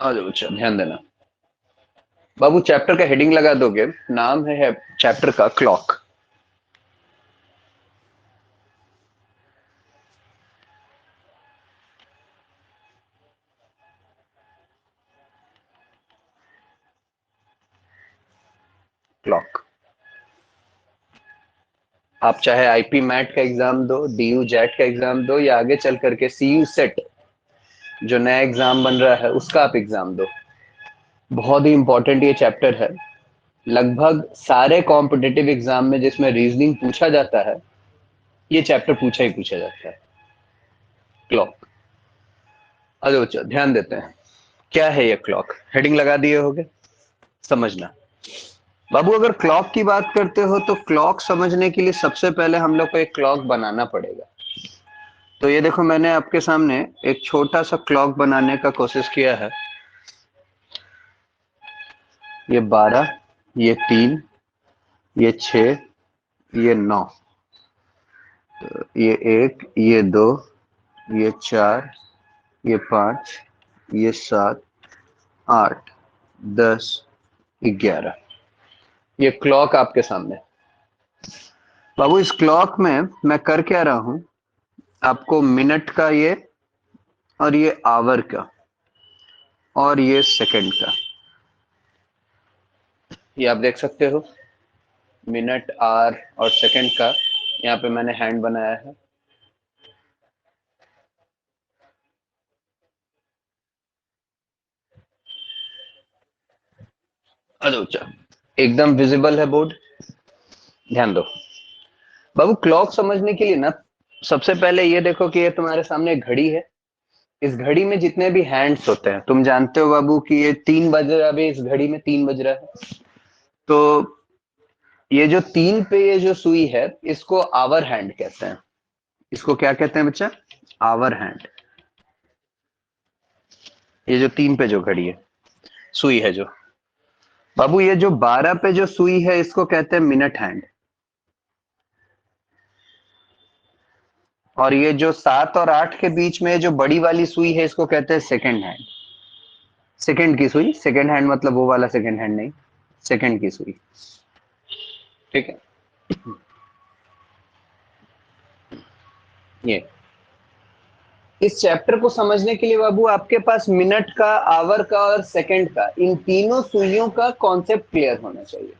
आ जाओ बच्चा, ध्यान देना। बाबू चैप्टर का हेडिंग लगा दोगे, नाम है चैप्टर का क्लॉक। क्लॉक। आप चाहे आईपी मैट का एग्जाम दो, डीयू जेट का एग्जाम दो, या आगे चल करके सीयू सेट जो नया एग्जाम बन रहा है उसका आप एग्जाम दो, बहुत ही इंपॉर्टेंट ये चैप्टर है। लगभग सारे कॉम्पिटिटिव एग्जाम में जिसमें रीजनिंग पूछा जाता है, ये चैप्टर पूछा ही पूछा जाता है, क्लॉक। अरे बच्चा ध्यान देते हैं, क्या है ये क्लॉक, हेडिंग लगा दिए होगे, समझना। बाबू अगर क्लॉक की बात करते हो तो क्लॉक समझने के लिए सबसे पहले हम लोग को एक क्लॉक बनाना पड़ेगा। तो ये देखो, मैंने आपके सामने एक छोटा सा क्लॉक बनाने का कोशिश किया है। ये 12, ये 3, ये 6, ये 9, ये 1, ये 2, ये 4, ये 5, ये 7, 8, 10, 11, ये क्लॉक आपके सामने। बाबू इस क्लॉक में मैं कर क्या रहा हूं, आपको मिनट का ये, और ये आवर का, और ये सेकंड का, ये आप देख सकते हो, मिनट, आवर और सेकंड का यहाँ पे मैंने हैंड बनाया है। अच्छा, एकदम विजिबल है बोर्ड, ध्यान दो। बाबू क्लॉक समझने के लिए ना सबसे पहले ये देखो कि ये तुम्हारे सामने एक घड़ी है। इस घड़ी में जितने भी हैंड्स होते हैं, तुम जानते हो बाबू कि ये 3 बज रहा है, इस घड़ी में 3 बज रहा है। तो ये जो 3 पे ये जो सुई है, इसको आवर हैंड कहते हैं। इसको क्या कहते हैं बच्चा, आवर हैंड। ये जो 3 पे जो घड़ी है, सुई है जो, बाबू ये जो 12 पे जो सुई है इसको कहते हैं मिनट हैंड। और ये जो 7 और 8 के बीच में जो बड़ी वाली सुई है इसको कहते हैं सेकंड हैंड। सेकंड की सुई, सेकंड हैंड मतलब वो वाला सेकंड हैंड नहीं, सेकंड की सुई, ठीक है। ये इस चैप्टर को समझने के लिए बाबू आपके पास मिनट का, आवर का और सेकंड का, इन तीनों सुइयों का कॉन्सेप्ट क्लियर होना चाहिए।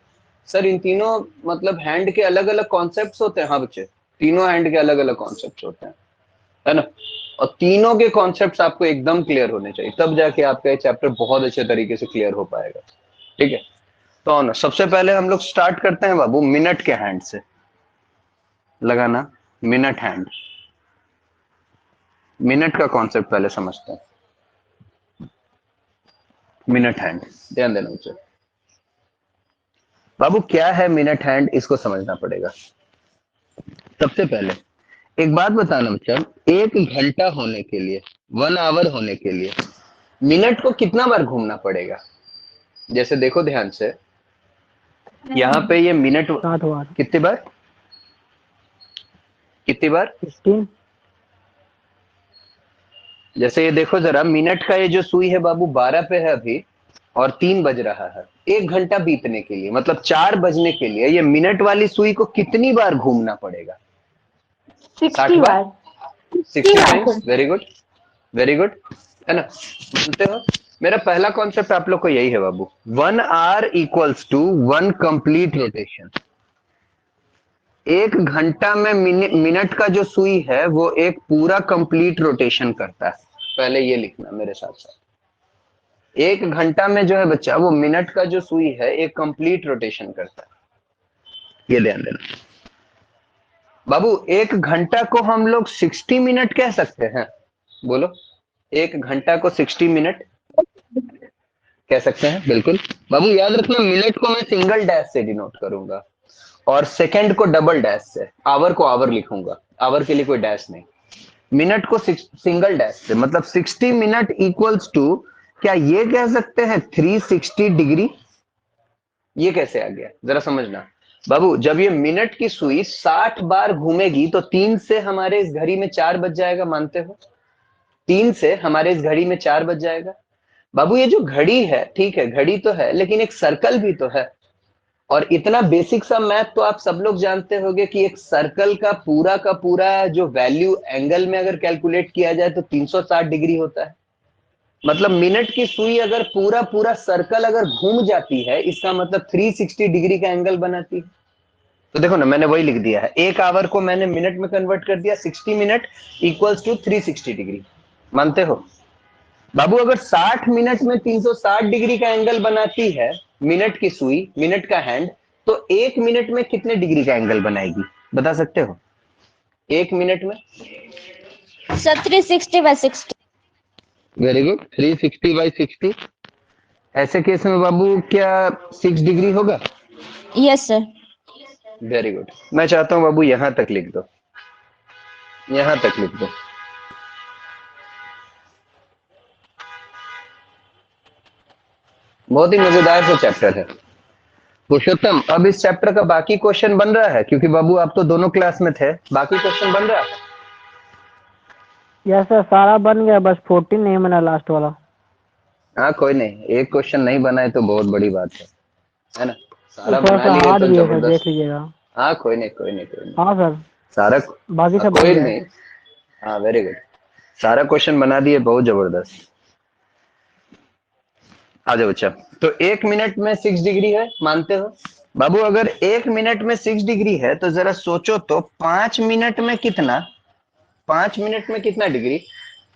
सर इन तीनों मतलब हैंड के अलग अलग कॉन्सेप्ट्स होते हैं? हाँ बच्चे, तीनों हैंड के अलग अलग कॉन्सेप्ट्स होते हैं, है ना। और तीनों के कॉन्सेप्ट्स आपको एकदम क्लियर होने चाहिए, तब जाके आपका ये चैप्टर बहुत अच्छे तरीके से क्लियर हो पाएगा, ठीक है। तो ना सबसे पहले हम लोग स्टार्ट करते हैं बाबू मिनट के हैंड से, लगाना मिनट हैंड। मिनट का कॉन्सेप्ट पहले समझते हैं, मिनट हैंड, ध्यान देना मुझे। बाबू क्या है मिनट हैंड, इसको समझना पड़ेगा। सबसे पहले एक बात बताना बच्चा, एक घंटा होने के लिए, 1 आवर होने के लिए मिनट को कितना बार घूमना पड़ेगा? जैसे देखो ध्यान से, यहाँ पे ये मिनट 7 बार। कितनी बार, कितनी बार? 15। जैसे ये देखो जरा, मिनट का ये जो सुई है बाबू 12 पे है अभी, और 3 बज रहा है। 1 घंटा बीतने के लिए मतलब 4 बजने के लिए ये मिनट वाली सुई को कितनी बार घूमना पड़ेगा? 60 60 बार, बार। 60 बार। Times, very good, very good, है ना। मानते हो? मेरा पहला कॉन्सेप्ट आप लोग को यही है बाबू, 1 hour equals to 1 complete rotation. 1 घंटा में मिनट का जो सुई है वो एक पूरा कंप्लीट रोटेशन करता है। पहले ये लिखना मेरे साथ साथ, 1 घंटा में जो है बच्चा, वो मिनट का जो सुई है एक कंप्लीट रोटेशन करता है, ये ध्यान देना। बाबू 1 घंटा को हम लोग 60 मिनट कह सकते हैं? बोलो, 1 घंटा को 60 मिनट कह सकते हैं, बिल्कुल। बाबू याद रखना, मिनट को मैं सिंगल डैश से डिनोट करूंगा, और सेकंड को डबल डैश से, आवर को आवर लिखूंगा, आवर के लिए कोई डैश नहीं। मिनट को सिंगल डैश से, मतलब 60 मिनट इक्वल्स टू, क्या ये कह सकते हैं 360 डिग्री? ये कैसे आ गया जरा समझना। बाबू जब ये मिनट की सुई 60 बार घूमेगी तो 3 से हमारे इस घड़ी में 4 बज जाएगा, मानते हो? 3 से हमारे इस घड़ी में 4 बज जाएगा। बाबू ये जो घड़ी है, ठीक है घड़ी तो है, लेकिन एक सर्कल भी तो है। और इतना बेसिक सा मैथ तो आप सब लोग जानते होंगे कि एक सर्कल का पूरा जो वैल्यू एंगल में अगर कैलकुलेट किया जाए तो 360 डिग्री होता है। मतलब मिनट की सुई अगर पूरा पूरा सर्कल अगर घूम जाती है, इसका मतलब 360 डिग्री का एंगल बनाती है। तो देखो ना, मैंने वही लिख दिया है, एक आवर को मैंने मिनट में कन्वर्ट कर दिया, 60 मिनट इक्वल्स टू 360 डिग्री। मानते हो बाबू? अगर 60 मिनट में 360 डिग्री का एंगल बनाती है मिनट की सुई, मिनट का हैंड, तो एक मिनट में कितने डिग्री का एंगल बनाएगी, बता सकते हो? एक मिनट में सर 360/60। Very good, 360/60। ऐसे केस में बाबू क्या 6 डिग्री होगा? Yes sir. Very good. मैं चाहता हूं बाबू यहां तक लिख दो, यहां तक लिख दो। बहुत ही मजेदार सा चैप्टर है पुरुषोत्तम। अब इस चैप्टर का बाकी क्वेश्चन बन रहा है, क्योंकि बाबू आप तो दोनों क्लास में थे, बाकी क्वेश्चन बन रहा है। यस सर, सारा बन गया, बस 14 नहीं बना लास्ट वाला। हाँ कोई नहीं, एक क्वेश्चन नहीं बनाए तो बहुत बड़ी बात है ना? सारा थोड़ा बना सा लिए हार्ड तो भी है सर, जबरदस्त। देख लीजिएगा। हाँ कोई नहीं, कोई नहीं, कोई नहीं। हाँ सर, सारा बाकी सब बन कोई गया है। नहीं। हाँ वेरी गुड, सारा क्वेश्चन बना दिए, बहुत जबरदस्त। आ जाओ बच्चा। तो एक मिनट में 6 डिग्री है, मानते हो बाबू? अगर एक मिनट में 6 डिग्री है तो जरा सोचो तो 5 मिनट में कितना, 5 मिनट में कितना डिग्री?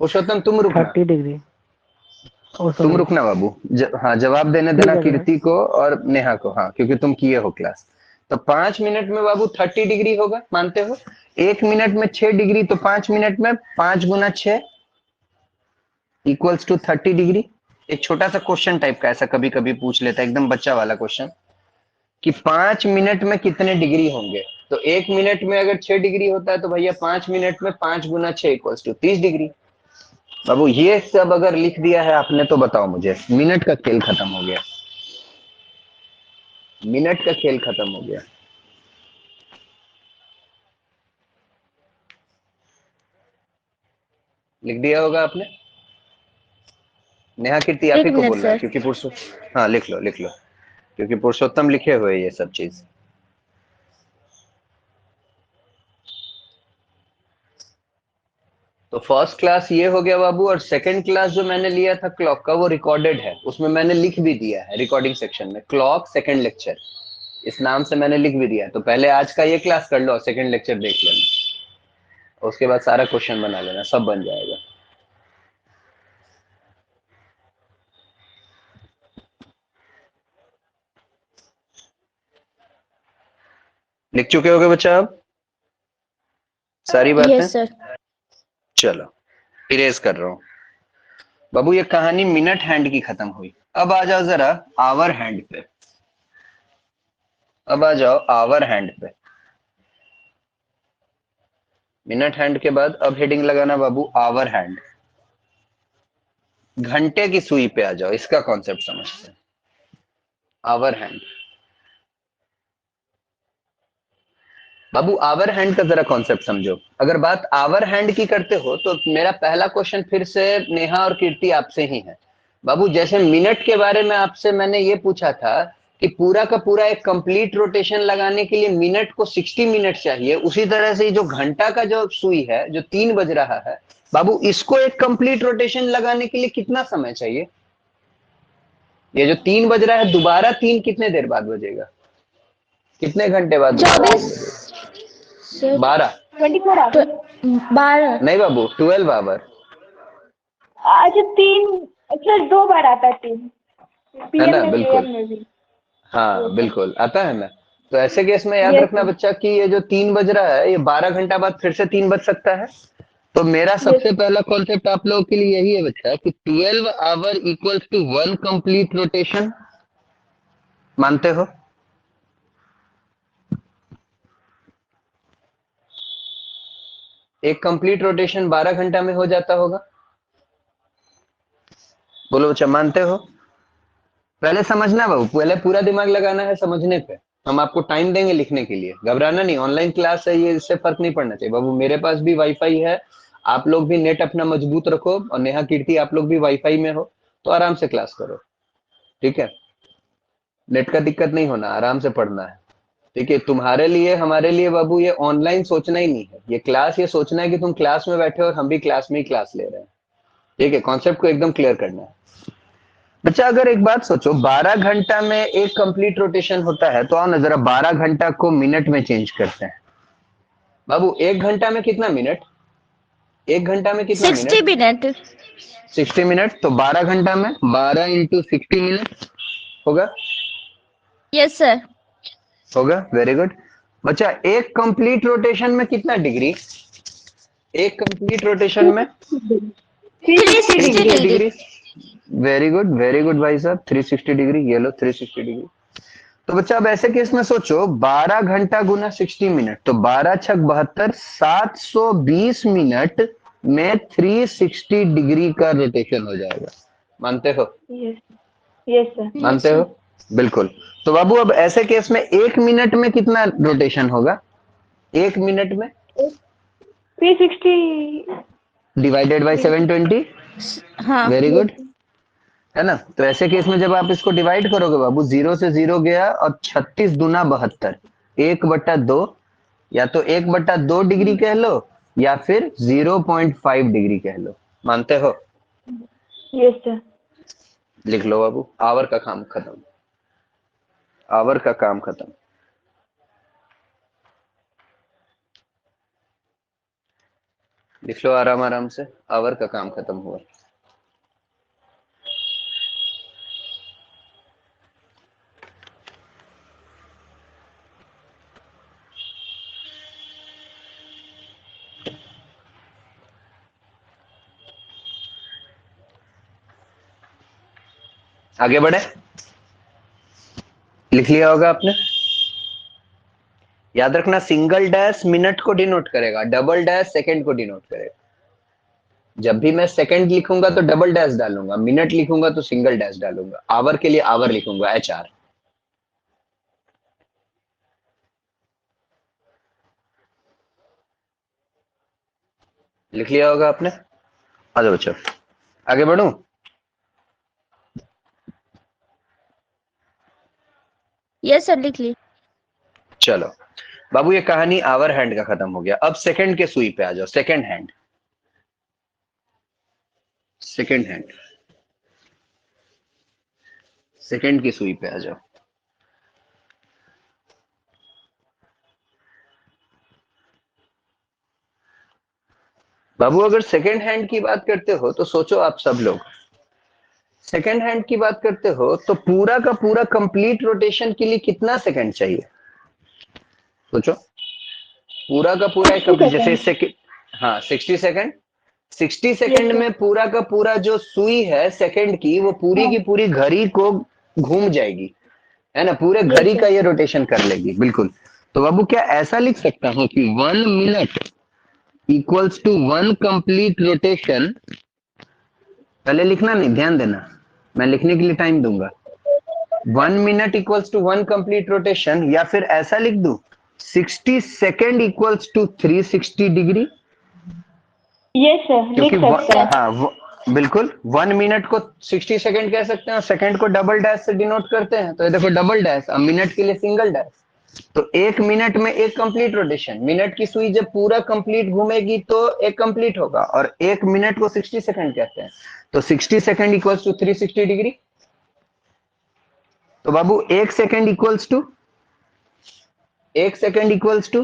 पुरुषोत्तम तुम रुकना, 30 डिग्री। ओ तुम सॉरी। रुकना बाबू। हाँ जवाब देने ठीक देना है सर। कीर्ति को और नेहा को, हाँ क्योंकि तुम किए हो क्लास। तो 5 मिनट में बाबू 30 डिग्री होगा, मानते हो? एक मिनट में 6 डिग्री, तो 5 मिनट में 5 गुना 6 इक्वल्स टू 30 डिग्री। एक छोटा सा क्वेश्चन टाइप का ऐसा कभी कभी पूछ लेता है, एकदम बच्चा वाला क्वेश्चन, कि 5 मिनट में कितने डिग्री होंगे। तो एक मिनट में अगर 6 डिग्री होता है तो भैया 5 मिनट में 5 गुना 6 इक्वल्स टू 30 डिग्री। बाबू ये सब अगर लिख दिया है आपने तो बताओ मुझे, मिनट का खेल खत्म हो गया, मिनट का खेल खत्म हो गया। लिख दिया होगा आपने? नेहा कीर्ति आप एक ही को मिनट बोल रहा है, सर। क्योंकि हाँ लिख लो, लिख लो, क्योंकि पुरुषोत्तम लिखे हुए ये सब चीज। तो फर्स्ट क्लास ये हो गया बाबू, और सेकंड क्लास जो मैंने लिया था क्लॉक का, वो रिकॉर्डेड है, उसमें मैंने लिख भी दिया है रिकॉर्डिंग सेक्शन में, क्लॉक सेकंड लेक्चर, इस नाम से मैंने लिख भी दिया है। तो पहले आज का ये क्लास कर लो और सेकंड लेक्चर देख लेना, उसके बाद सारा क्वेश्चन बना लेना, सब बन जाएगा। लिख चुके होगे बच्चा आप सारी बातें? Yes sir. चलो इरेज कर रहा हूं बाबू। ये कहानी मिनट हैंड की खत्म हुई। अब आ जाओ जरा आवर हैंड पे, अब आ जाओ आवर हैंड पे। मिनट हैंड के बाद अब हेडिंग लगाना बाबू आवर हैंड। घंटे की सुई पे आ जाओ, इसका कॉन्सेप्ट समझते हैं। आवर हैंड बाबू, आवर हैंड का जरा कॉन्सेप्ट समझो। अगर बात आवर हैंड की करते हो तो मेरा पहला क्वेश्चन फिर से नेहा और कीर्ति आपसे ही है बाबू। जैसे मिनट के बारे में आपसे मैंने ये पूछा था कि पूरा का पूरा एक कंप्लीट रोटेशन लगाने के लिए मिनट को 60 मिनट चाहिए, उसी तरह से जो घंटा का जो सुई है जो 3 बज रहा है बाबू, इसको एक कंप्लीट रोटेशन लगाने के लिए कितना समय चाहिए? ये जो 3 बज रहा है, दोबारा 3 कितने देर बाद बजेगा? कितने घंटे बाद दोबारा 3 24 बजेगा? सर। 12? 12। नहीं बाबू, 12 आवर। अच्छा 3। अच्छा 2 बार आता है 3, है पीएम ना? में भी बिल्कुल, एम में भी। हाँ बिल्कुल आता है ना। तो ऐसे केस में याद यस रखना सर। बच्चा कि ये जो 3 बज रहा है, ये 12 घंटा बाद फिर से 3 बज सकता है। तो मेरा यस सबसे पहला कॉन्सेप्ट आप लोगों के लिए यही है बच्चा कि 12 hour equals to 1 complete rotation. मानते हो? एक कंप्लीट रोटेशन 12 घंटा में हो जाता होगा? बोलो बच्चा, मानते हो? पहले समझना बाबू, पहले पूरा दिमाग लगाना है समझने पे। हम आपको टाइम देंगे लिखने के लिए, घबराना नहीं, ऑनलाइन क्लास है ये, इससे फर्क नहीं पड़ना चाहिए बाबू। मेरे पास भी वाईफाई है, आप लोग भी नेट अपना मजबूत रखो, और नेहा कीर्ति आप लोग भी वाईफाई में हो, तो आराम से क्लास करो, ठीक है। नेट का दिक्कत नहीं होना, आराम से पढ़ना है, ठीक है। तुम्हारे लिए हमारे लिए बाबू ये ऑनलाइन सोचना ही नहीं है, ये क्लास ये सोचना है कि तुम क्लास में बैठे हो और हम भी क्लास में ही क्लास ले रहे हैं, ठीक है। कॉन्सेप्ट को एकदम क्लियर करना है बच्चा। अगर एक बात सोचो, 12 घंटा में एक कंप्लीट रोटेशन होता है, तो आओ ना जरा 12 घंटा को मिनट में चेंज करते हैं बाबू। एक घंटा में कितना मिनट, एक घंटा में कितना 60 मिनट, मिनट 60 मिनट। तो 12 घंटा में 12 इंटू 60 मिनट होगा, यस सर होगा। वेरी गुड बच्चा। एक कंप्लीट रोटेशन में कितना डिग्री, एक कंप्लीट रोटेशन में 360 360 डिग्री। डिग्री वेरी गुड भाई साहब, 360 डिग्री। ये लो 360 डिग्री। तो बच्चा अब ऐसे केस में सोचो, 12 घंटा गुना 60 मिनट, तो 12 छक 72, 720 मिनट में 360 डिग्री का रोटेशन हो जाएगा। मानते हो, यस यस सर। मानते हो? बिल्कुल। तो बाबू अब ऐसे केस में 1 मिनट में कितना रोटेशन होगा, 1 मिनट में 360 डिवाइडेड बाय 720। हाँ वेरी गुड, है ना। तो ऐसे केस में जब आप इसको डिवाइड करोगे बाबू, 0 से 0 गया और 36 दूना 72, 1/2, या तो 1/2 डिग्री कह लो या फिर 0.5 डिग्री कह लो। मानते हो? Yes sir. लिख लो बाबू, आवर का काम खत्म, आवर का काम खत्म। लिख लो आराम आराम से, आवर का काम खत्म हुआ। आगे बढ़े, लिख लिया होगा आपने। याद रखना, सिंगल डैश मिनट को डिनोट करेगा, डबल डैश सेकंड को डिनोट करेगा। जब भी मैं सेकंड लिखूंगा तो डबल डैश डालूंगा, मिनट लिखूंगा तो सिंगल डैश डालूंगा, आवर के लिए आवर लिखूंगा, HR। लिख लिया होगा आपने। आ जाओ बच्चों, आगे बढ़ूं। यस सर लिख ली। चलो बाबू, ये कहानी आवर हैंड का खत्म हो गया। अब सेकंड के सुई पे आ जाओ। Second hand, second hand, second की सुई पे आ जाओ। बाबू अगर सेकंड हैंड की बात करते हो तो सोचो, आप सब लोग सेकंड हैंड की बात करते हो तो पूरा का पूरा कंप्लीट रोटेशन के लिए कितना सेकंड चाहिए? सोचो, पूरा का पूरा एक 60 कंप्लीट, जैसे सेकंड। सेकंड, हाँ 60 सेकंड। 60 second sir. में पूरा का पूरा जो सुई है सेकंड की, वो पूरी हाँ की पूरी घड़ी को घूम जाएगी, है ना। पूरे यस घड़ी का सर। ये रोटेशन कर लेगी, बिल्कुल। तो बाबू क्या ऐसा लिख सकता हूं कि 1 minute equals to 1 complete rotation? पहले लिखना नहीं, ध्यान देना, मैं लिखने के लिए टाइम दूंगा। 1 minute equals to 1 complete rotation, या फिर ऐसा लिख दूं 60 second equals to 360 degree. Yes sir लिख क्योंकि सकते हैं। बिल्कुल 1 मिनट को 60 सेकेंड कह सकते हैं और सेकेंड को डबल डैश से डिनोट करते हैं, तो ये देखो डबल डैश, अब मिनट के लिए सिंगल डैश। तो 1 मिनट में एक कंप्लीट रोटेशन, मिनट की सुई जब पूरा कंप्लीट घूमेगी तो एक कंप्लीट होगा, और 1 मिनट को 60 सेकंड कहते हैं, तो 60 सेकंड इक्वल्स टू 360 डिग्री। तो बाबू 1 second equals to 1 second equals to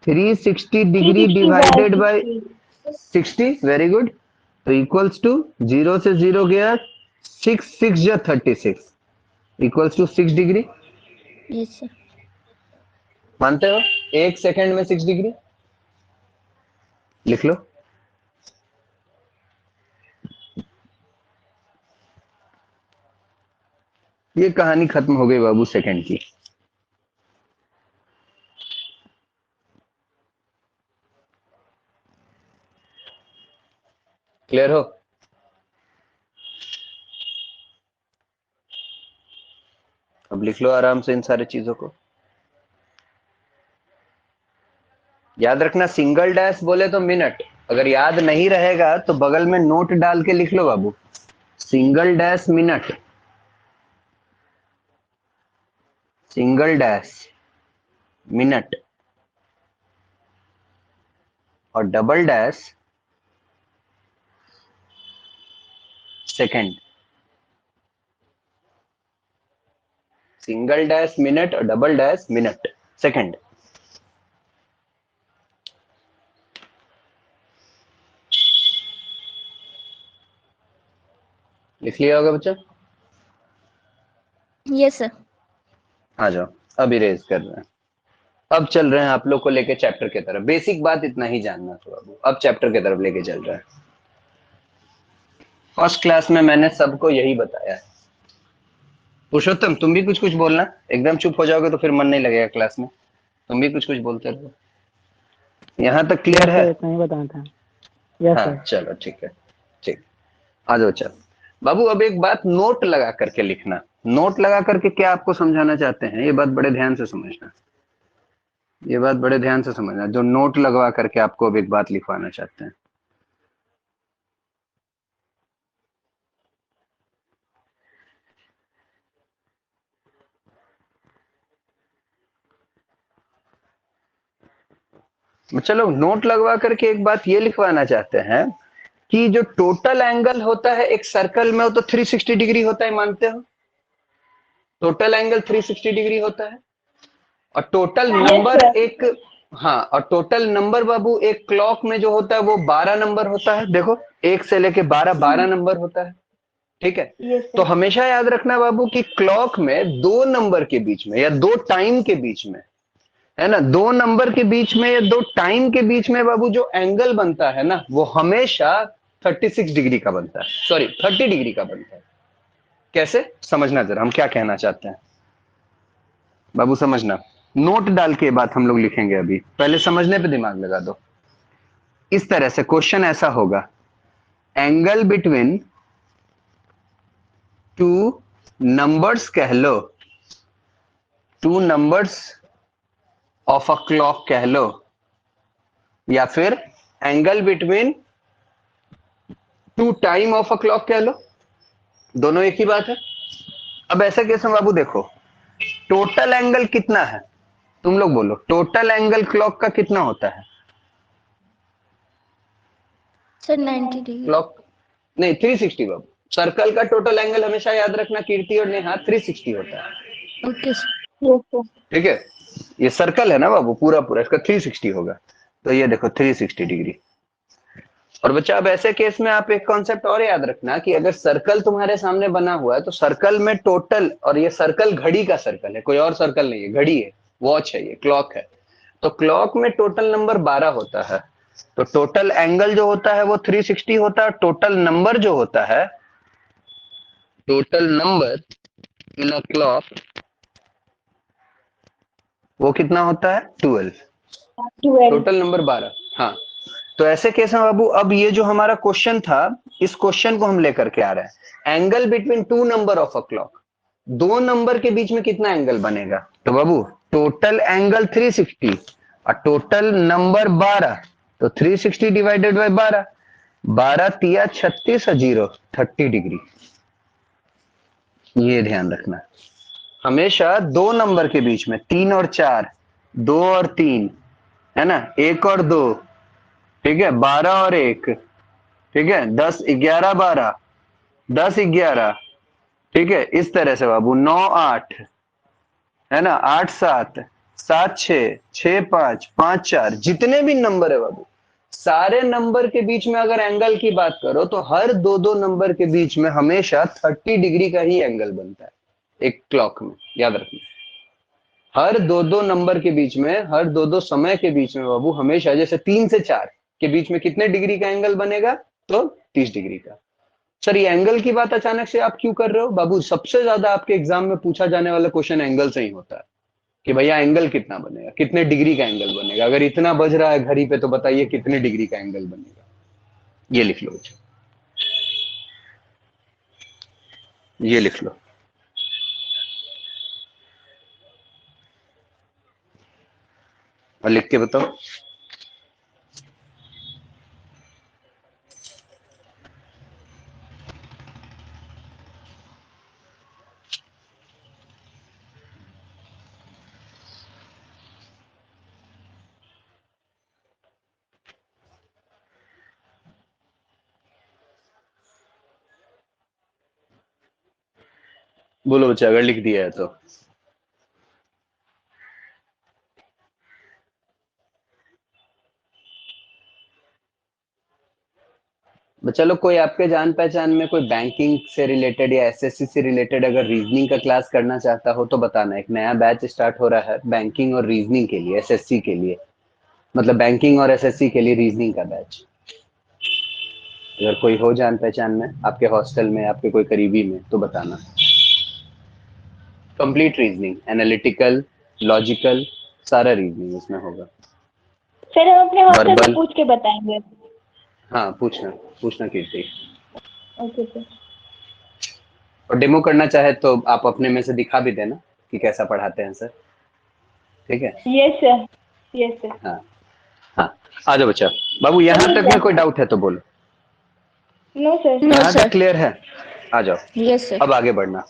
360 degree 360 by divided by 60। 60। Very good. तो इक्वल्स टू 0 से 0 गया, 6 6 या 36 equals to 6 degree. Yes sir मानते हो? 1 सेकंड में 6 डिग्री। लिख लो। ये कहानी खत्म हो गई बाबू सेकंड की। क्लियर हो? अब लिख लो आराम से इन सारी चीजों को। याद रखना, सिंगल डैश बोले तो मिनट, अगर याद नहीं रहेगा तो बगल में नोट डाल के लिख लो बाबू। Single dash minute, single dash minute और double dash second. Single dash minute और डबल डैश मिनट सेकंड। लिख लिया होगा बच्चा? Yes sir. आ जाओ, अब इरेज कर रहे हैं। अब चल रहे हैं आप लोग को लेके चैप्टर की तरफ। बेसिक बात इतना ही जानना था बाबू, अब चैप्टर की तरफ लेके चल रहा है। फर्स्ट क्लास में मैंने सबको यही बताया। पुरुषोत्तम तुम भी कुछ कुछ बोलना, एकदम चुप हो जाओगे तो फिर मन नहीं लगेगा क्लास में। तुम भी कुछ कुछ बोलते रहो। यहाँ तक क्लियर है? इतना ही बताना था। यस हाँ सर। चलो ठीक है, ठीक। आ जाओ चल बाबू, अब एक बात नोट लगा करके लिखना। नोट लगा करके क्या आपको समझाना चाहते हैं, ये बात बड़े ध्यान से समझना। ये बात बड़े ध्यान से समझना, जो नोट लगवा करके आपको अब एक बात लिखवाना चाहते हैं। चलो नोट लगवा करके एक बात ये लिखवाना चाहते हैं कि जो टोटल एंगल होता है एक सर्कल में, वो तो 360 डिग्री होता है, मानते हो? टोटल एंगल 360 डिग्री होता है। और टोटल नंबर सर। एक, हाँ, और टोटल नंबर बाबू एक क्लॉक में जो होता है वो 12 नंबर होता है। देखो, 1 से लेके 12 नंबर होता है। ठीक है? यस तो सर। हमेशा याद रखना बाबू कि क्लॉक में 2 नंबर के बीच में या 2 टाइम के बीच में, है ना, 2 नंबर के बीच में या 2 टाइम के बीच में बाबू जो एंगल बनता है ना, वो हमेशा 36 डिग्री का बनता है, सॉरी 30 डिग्री का बनता है। कैसे, समझना जरा हम क्या कहना चाहते हैं बाबू, समझना। नोट डाल के बात हम लोग लिखेंगे, अभी पहले समझने पे दिमाग लगा दो। इस तरह से क्वेश्चन ऐसा होगा, एंगल बिटवीन टू नंबर्स कह लो, two numbers of a clock कह लो, या फिर angle between two time of a clock कह लो, दोनों एक ही बात है। अब ऐसा केस में बाबू देखो, टोटल एंगल कितना है, तुम लोग बोलो, टोटल एंगल क्लॉक का कितना होता है? Sir 90 degree. क्लॉक नहीं, 360 बाबू। सर्कल का टोटल एंगल हमेशा याद रखना, कीर्ति और नेहा, 360 होता है। Okay sir. Yes sir. ठीक है? ये सर्कल है ना बाबू, पूरा पूरा इसका 360 होगा। तो ये देखो 360 डिग्री। और बच्चा अब ऐसे केस में आप एक कॉन्सेप्ट और याद रखना कि अगर सर्कल तुम्हारे सामने बना हुआ है तो सर्कल में टोटल, और ये सर्कल घड़ी का सर्कल है, कोई और सर्कल नहीं है, घड़ी है, वॉच है, ये क्लॉक है। तो क्लॉक में टोटल नंबर 12 होता है। तो टोटल एंगल जो होता है वो 360 होता है। टोटल नंबर जो होता है, total number in a clock, वो कितना होता है? 12। 12। Total number 12। हाँ, तो ऐसे केस में बाबू अब ये जो हमारा क्वेश्चन था, इस क्वेश्चन को हम लेकर के आ रहे हैं, angle between to number of a clock, 2 number के बीच में कितना एंगल बनेगा? तो बाबू टोटल एंगल 360 और टोटल नंबर 12, तो 360 डिवाइडेड बाय 12, 12 तिया 36 और 0 30 डिग्री। ये ध्यान रखना, हमेशा 2 नंबर के बीच में, 3 और 4, 2 और 3, है ना, 1 और 2, ठीक है, 12 और 1, ठीक है, 10 11 12, 10 11, ठीक है, इस तरह से बाबू 9 8, है ना, 8 7, 7 6, 6 5, 5 4, जितने भी नंबर है बाबू, सारे नंबर के बीच में अगर एंगल की बात करो तो हर 2 नंबर के बीच में हमेशा 30 डिग्री का ही एंगल बनता है एक क्लॉक में, याद रखना। हर 2 नंबर के बीच में, हर 2 समय के बीच में बाबू हमेशा, जैसे 3 से 4 के बीच में कितने डिग्री का एंगल बनेगा? तो 30 डिग्री का। सर ये एंगल की बात अचानक से आप क्यों कर रहे हो बाबू? सबसे ज्यादा आपके एग्जाम में पूछा जाने वाला क्वेश्चन एंगल से ही होता है कि भैया एंगल कितना बनेगा, कितने डिग्री का एंगल बनेगा। अगर इतना बज रहा है घड़ी पे तो बताइए कितने डिग्री का एंगल बनेगा। ये लिख लो, ये लिख लो, और लिख के बताओ। बोलो बच्चा, अगर लिख दिया है तो। बच्चा लोग, कोई आपके जान पहचान में कोई बैंकिंग से रिलेटेड या एसएससी से रिलेटेड अगर रीजनिंग का क्लास करना चाहता हो तो बताना। एक नया बैच स्टार्ट हो रहा है बैंकिंग और रीजनिंग के लिए, एसएससी के लिए, मतलब बैंकिंग और एसएससी के लिए रीजनिंग का बैच। अगर कोई हो जान पहचान में आपके हॉस्टल में, आपके कोई करीबी में, तो बताना। कंप्लीट रीजनिंग, एनालिटिकल, लॉजिकल, सारा रीजनिंग उसमें होगा। फिर हम अपने हॉस्टल में वर्बल, पूछ के बताएंगे। हाँ पूछना, पूछना कीर्ति। Okay sir. और डेमो करना चाहे तो आप अपने में से दिखा भी देना कि कैसा पढ़ाते हैं सर, ठीक है? Yes sir, yes sir. हाँ हाँ, आ जाओ बच्चा। बाबू यहाँ चलिए तक में सर। कोई डाउट है तो बोलो। No sir. नो यहाँ तक सर। क्लियर है? आ जाओ, यस सर। अब आगे बढ़ना।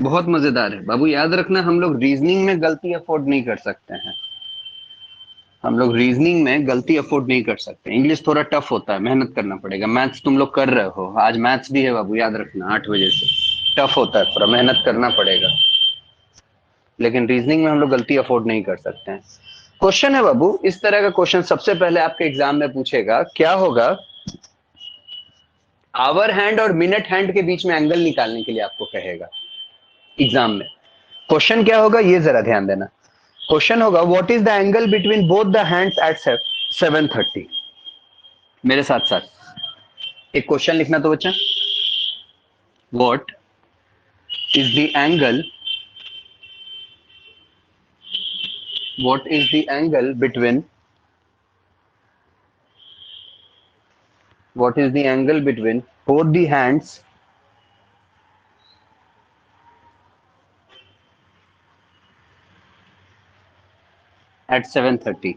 बहुत मजेदार है बाबू, याद रखना हम लोग रीजनिंग में गलती अफोर्ड नहीं कर सकते हैं। हम लोग रीजनिंग में गलती अफोर्ड नहीं कर सकते। इंग्लिश थोड़ा टफ होता है, मेहनत करना पड़ेगा। मैथ्स तुम लोग कर रहे हो, आज मैथ्स भी है बाबू, याद रखना 8 बजे से। टफ होता है, थोड़ा मेहनत करना पड़ेगा। लेकिन रीजनिंग में हम लोग गलती अफोर्ड नहीं कर सकते हैं। क्वेश्चन है बाबू, इस तरह का क्वेश्चन सबसे पहले आपके एग्जाम में पूछेगा, क्या होगा? आवर हैंड और मिनट हैंड के बीच में एंगल निकालने के लिए आपको कहेगा एग्जाम में। क्वेश्चन क्या होगा ये जरा ध्यान देना। क्वेश्चन होगा, what is the angle between both the hands eight 7:30। मेरे साथ साथ एक क्वेश्चन लिखना तो बच्चा। What is the angle, what is the angle between, what is the angle between both the hands at 7:30?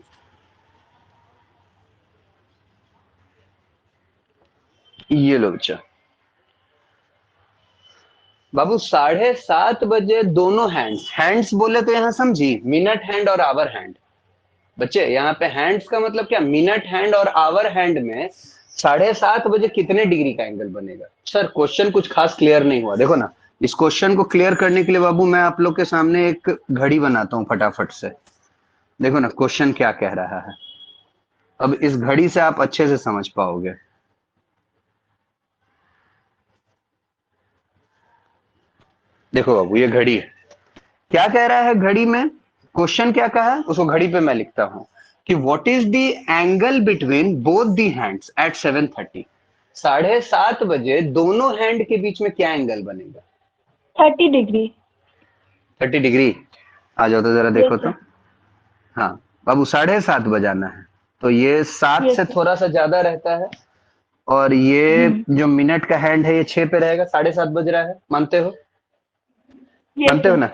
ये लो बच्चा। बाबू 7:30 बजे दोनों हैंड्स, हैंड्स बोले तो यहां समझी मिनट हैंड और आवर हैंड। बच्चे यहाँ पे हैंड्स का मतलब क्या? मिनट हैंड और आवर हैंड में 7:30 बजे कितने डिग्री का एंगल बनेगा? सर क्वेश्चन कुछ खास क्लियर नहीं हुआ। देखो ना, इस क्वेश्चन को क्लियर करने के लिए बाबू मैं आप लोग के सामने एक घड़ी बनाता हूँ फटाफट से। देखो ना क्वेश्चन क्या कह रहा है, अब इस घड़ी से आप अच्छे से समझ पाओगे। देखो बाबू ये घड़ी है, क्या कह रहा है घड़ी में? क्वेश्चन क्या कहा है उसको घड़ी पे मैं लिखता हूं कि what is the angle between both the hands eight 7:30। 7:30 बजे दोनों हैंड के बीच में क्या एंगल बनेगा? 30 डिग्री। 30 डिग्री। आ जाओ तो जरा देखो यस तो। सर। हाँ बाबू 7:30 बजाना है, तो ये 7 यस से सर। थोड़ा सा ज्यादा रहता है, और ये जो मिनट का हैंड है ये 6 पे रहेगा। 7:30 बज रहा है, मानते हो? यस मानते हो सर। ना?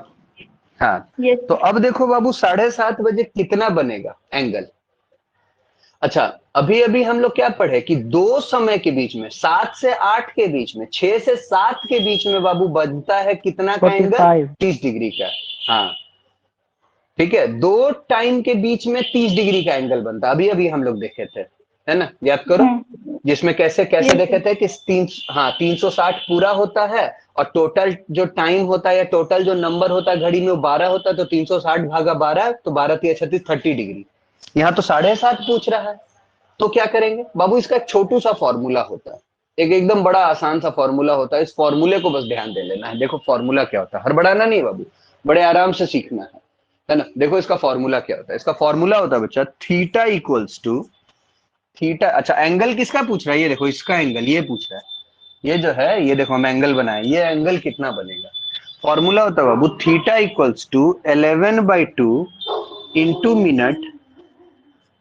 हाँ। यस तो सर। अब देखो बाबू 7:30 बजे कितना बनेगा एंगल? अच्छा, अभी अभी हम लोग क्या पढ़े कि दो समय के बीच में, 7 से 8 के बीच में, 6 से 7 के बीच में बाबू बनता है कितना का एंगल? 45। 30 डिग्री का। हाँ ठीक है, दो टाइम के बीच में 30 डिग्री का एंगल बनता है, अभी अभी हम लोग देखे थे, है ना? याद करो, जिसमें कैसे कैसे यस देखे सर। थे कि 360 पूरा होता है, और टोटल जो टाइम होता है या टोटल जो नंबर होता है घड़ी में वो 12 होता है, तो 360 भागा 12, तो 12 3 36 30 डिग्री। यहाँ तो 7:30 पूछ रहा है, तो क्या करेंगे बाबू? इसका एक छोटू सा फॉर्मूला होता है, एक एकदम बड़ा आसान सा फॉर्मूला होता है। इस फॉर्मूले को बस ध्यान दे लेना है। देखो फॉर्मूला क्या होता है, हड़बड़ाना नहीं बाबू, बड़े आराम से सीखना है ना? देखो इसका फॉर्मूला क्या होता है। इसका फॉर्मूला होता है बच्चा, थीटा इक्वल्स टू थीटा। अच्छा एंगल किसका पूछ रहा है? ये देखो इसका एंगल ये पूछ रहा है। ये जो है, ये देखो हम एंगल बनाए, ये एंगल कितना बनेगा? फॉर्मूला होता है बाबू, theta equals to 11/2 into minute